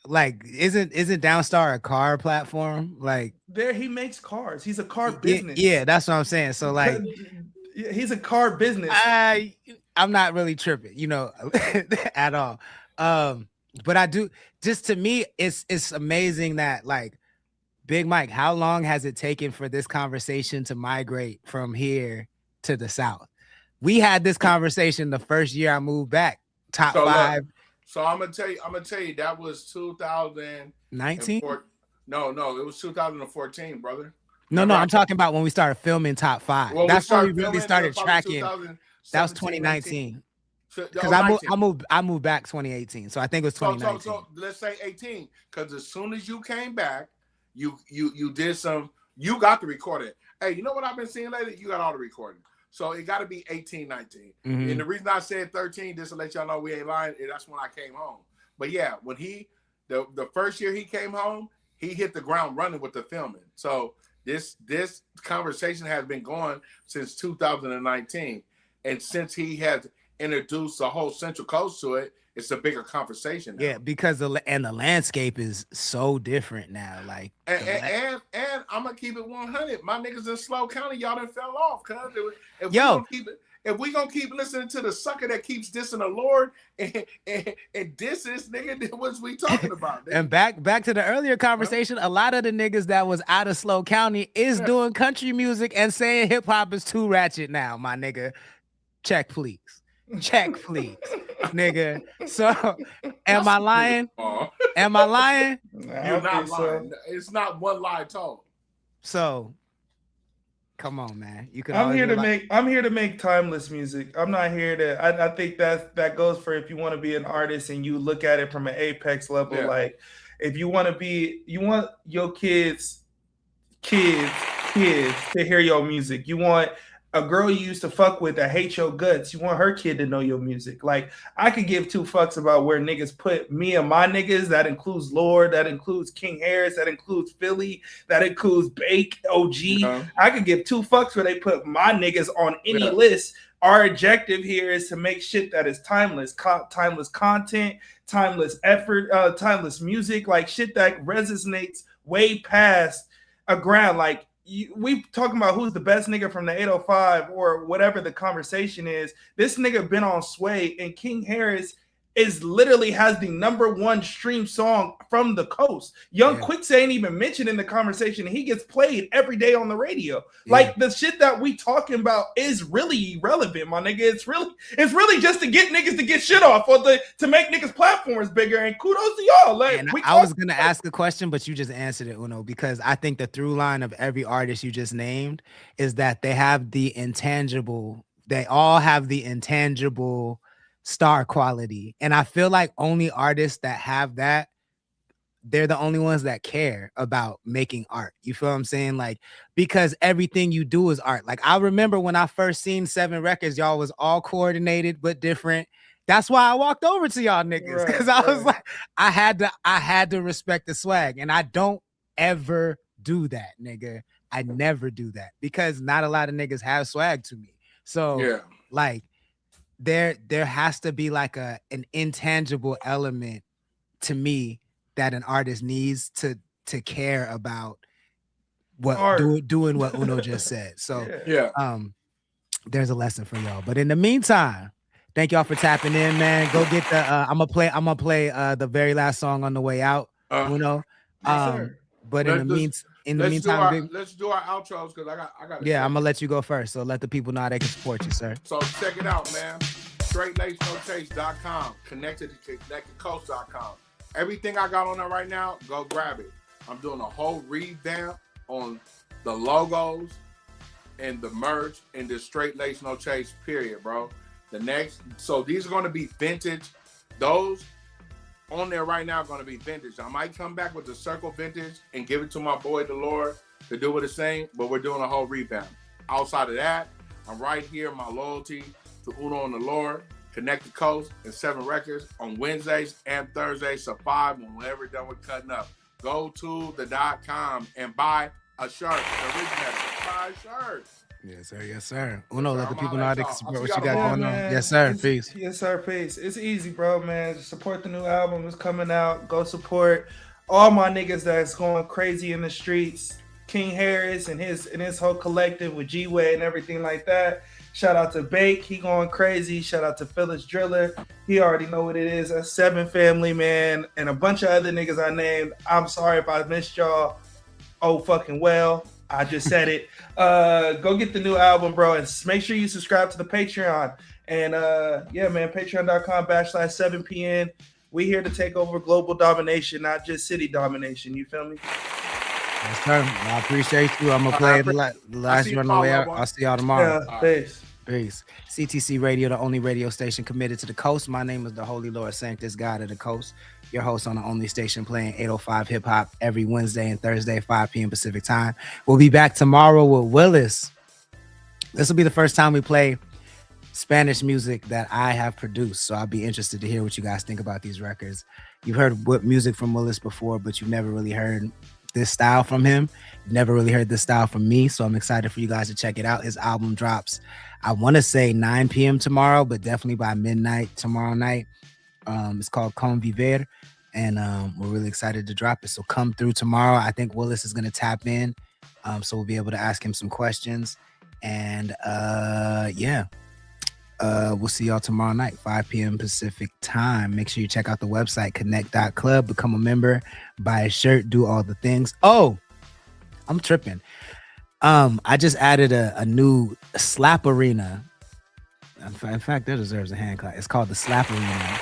B: isn't Downstar a car platform? Like
E: there, he makes cars. He's a car business.
B: Yeah, that's what I'm saying. So like,
E: he's a car business.
B: I'm not really tripping, you know, at all. But I do. Just to me, it's amazing that like. Big Mike, how long has it taken for this conversation to migrate from here to the South? We had this conversation the first year I moved back. Top 5.
F: So I'm gonna tell you that was 2019. No, it was 2014, brother.
B: No, I'm talking about when we started filming Top 5. Well, that's when we really started tracking. That was 2019. Because I moved back 2018, so I think it was 2019.
F: So let's say 18, because as soon as you came back. You did some, you got the recording. Hey, you know what I've been seeing lately? You got all the recording. So it got to be 18, 19. Mm-hmm. And the reason I said 13, just to let y'all know we ain't lying, that's when I came home. But yeah, when the first year he came home, he hit the ground running with the filming. So this conversation has been going since 2019. And since he has introduced the whole Central Coast to it, it's a bigger conversation now.
B: Yeah, because the landscape is so different now. Like,
F: and I'm gonna keep it 100. My niggas in Slow County, y'all done fell off. Cause if if we gonna keep listening to the sucker that keeps dissing the Lord and diss this nigga, then what's we talking about? Nigga?
B: And back to the earlier conversation, a lot of the niggas that was out of Slow County is doing country music and saying hip hop is too ratchet now, my nigga. Check please, nigga. So, am I lying? Am I lying?
F: You're not lying. It's not one lie told.
B: So, come on, man. You can.
E: I'm here to make timeless music. I'm not here to. I think that goes for if you want to be an artist and you look at it from an apex level. Yeah. Like, if you want your kids to hear your music. You want a girl you used to fuck with that hates your guts. You want her kid to know your music. Like, I could give two fucks about where niggas put me and my niggas. That includes Lord. That includes King Harris. That includes Philly. That includes Bake, OG. I could give two fucks where they put my niggas on any list. Our objective here is to make shit that is timeless. Timeless content, timeless effort, timeless music. Like, shit that resonates way past a ground. Like, we talking about who's the best nigga from the 805 or whatever the conversation is. This nigga been on Sway, and King Harris is literally has the #1 stream song from the coast. Young Quicks ain't even mentioned in the conversation. He gets played every day on the radio. Like, the shit that we talking about is really irrelevant, my nigga. It's really just to get niggas to get shit off or to make niggas platforms bigger. And kudos to y'all. Like,
B: I was gonna ask a question, but you just answered it, Uno, because I think the through line of every artist you just named is that they have the intangible. They all have the intangible star quality, and I feel like only artists that have that, they're the only ones that care about making art. You feel what I'm saying? Like, because everything you do is art. Like, I remember when I first seen 7 Records, y'all was all coordinated but different. That's why I walked over to y'all niggas, because I was like, I had to respect the swag, and I don't ever do that, nigga. I never do that because not a lot of niggas have swag to me. So like, there has to be like an intangible element to me that an artist needs to care about what doing what Uno just said. So there's a lesson for y'all. But in the meantime, thank y'all for tapping in, man. Go get the I'm gonna play the very last song on the way out, Uno. But in the meantime,
F: let's do our outros because I got.
B: Yeah, I'm gonna let you go first. So let the people know how they can support you, sir.
F: So check it out, man. StraightLaceNoChase.com, connectthecoast.com. Everything I got on there right now, go grab it. I'm doing a whole revamp on the logos and the merch and the Straight Lace No Chase period, bro. So these are going to be vintage. Those on there right now are going to be vintage. I might come back with the circle vintage and give it to my boy, the Lord, to do what it's saying, but we're doing a whole revamp. Outside of that, I'm right here, my loyalty to Uno and the Lord, Connect the Coast, and 7 Records on Wednesdays and Thursdays, so 5 when we're done with cutting up. Go to the.com and buy a shirt. The originator. Buy a shirt.
B: Yes, sir. Yes, sir. Uno, let the people know how they can support what you got going on. Yes, sir. Peace.
E: Yes, sir. Peace. It's easy, bro, man. Just support the new album. It's coming out. Go support all my niggas that's going crazy in the streets. King Harris and his whole collective with G-Way and everything like that. Shout out to Bake. He going crazy. Shout out to Phyllis Driller. He already know what it is. A 7 family, man. And a bunch of other niggas I named. I'm sorry if I missed y'all. Oh, fucking well. I just said it. Go get the new album, bro, and make sure you subscribe to the Patreon. And yeah, man, patreon.com/7pn. We here to take over global domination, not just city domination. You feel me?
B: Yes, sir. I appreciate you. I'm gonna play the last one on the way out. I'll see y'all tomorrow.
E: Yeah, peace.
B: Peace. CTC Radio, the only radio station committed to the coast. My name is the Holy Lord Sanctus, God of the Coast. Your host on the only station playing 805 hip hop every Wednesday and Thursday, 5 p.m. Pacific time. We'll be back tomorrow with Willis. This will be the first time we play Spanish music that I have produced. So I'll be interested to hear what you guys think about these records. You've heard music from Willis before, but you've never really heard this style from him. You've never really heard this style from me. So I'm excited for you guys to check it out. His album drops, I want to say 9 p.m. tomorrow, but definitely by midnight tomorrow night. It's called Conviver, and we're really excited to drop it. So come through tomorrow. I think Willis is going to tap in, so we'll be able to ask him some questions. And yeah, We'll see y'all tomorrow night, 5 p.m. Pacific time. Make sure you check out the website, connect.club, become a member, buy a shirt, do all the things. Oh, I'm tripping. I just added a new slap arena. In fact, that deserves a hand clap. It's called the slap arena.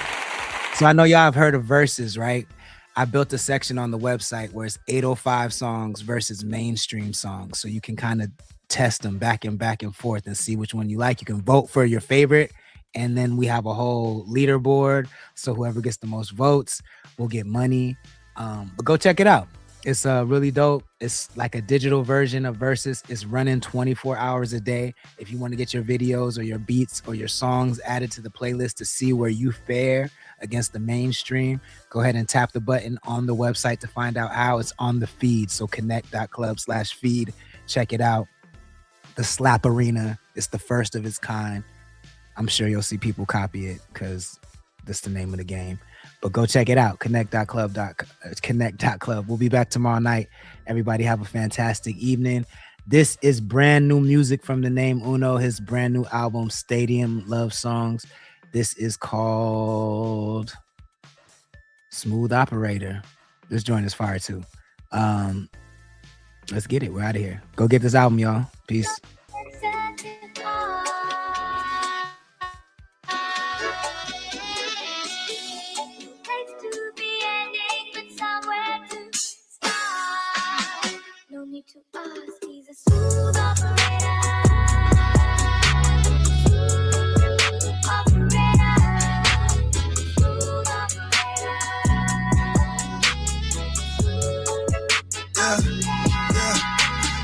B: So I know y'all have heard of verses, right? I built a section on the website where it's 805 songs versus mainstream songs. So you can kind of test them back and forth and see which one you like. You can vote for your favorite. And then we have a whole leaderboard. So whoever gets the most votes will get money. But go check it out. It's really dope. It's like a digital version of Versus. It's running 24 hours a day. If you want to get your videos or your beats or your songs added to the playlist to see where you fare against the mainstream, go ahead and tap the button on the website to find out how. It's on the feed. So connect.club/feed. Check it out. The Slap Arena is the first of its kind. I'm sure you'll see people copy it because that's the name of the game. But go check it out. Connect.club. We'll be back tomorrow night. Everybody have a fantastic evening. This is brand new music from the name Uno, his brand new album, Stadium Love Songs. This is called Smooth Operator. This joint is fire too. Let's get it. We're out of here. Go get this album, y'all. Peace.
A: No need to ask, he's a smooth operator. Smooth operator. Smooth operator.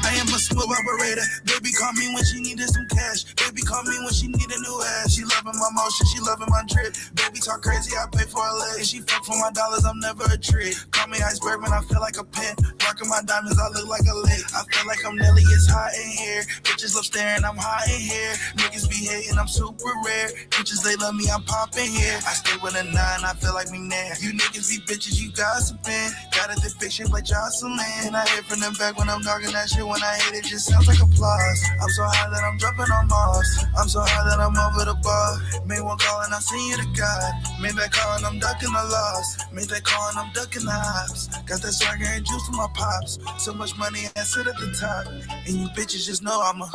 A: I am a smooth operator. Baby call me when she needed some cash. Baby call me when she need a new ass. She loving my motion, she loving my drip. Baby talk crazy, I pay for a leg. She fuck for my dollars, I'm never a trick. Call me iceberg when I feel like a pet. Rocking my diamonds, I look like a lick. I feel like I'm Nelly, it's hot in here. Bitches love staring, I'm hot in here. Niggas be hating, I'm super rare. Bitches, they love me, I'm popping here. I stay with a 9, I feel like me now. You niggas be bitches, you gossiping. Got a thick fiction like Jocelyn. And I hit from the back when I'm talking that shit. When I hit it, just sounds like applause. I'm so high that I'm dropping on Mars. I'm so high that I'm over the bar. Made one call and I seen you to God. Made that call and I'm ducking the loss. Made that call and I'm ducking the hops. Got that swagger and juice for my pops. So much money I sit at the top. And you bitches just know I'm a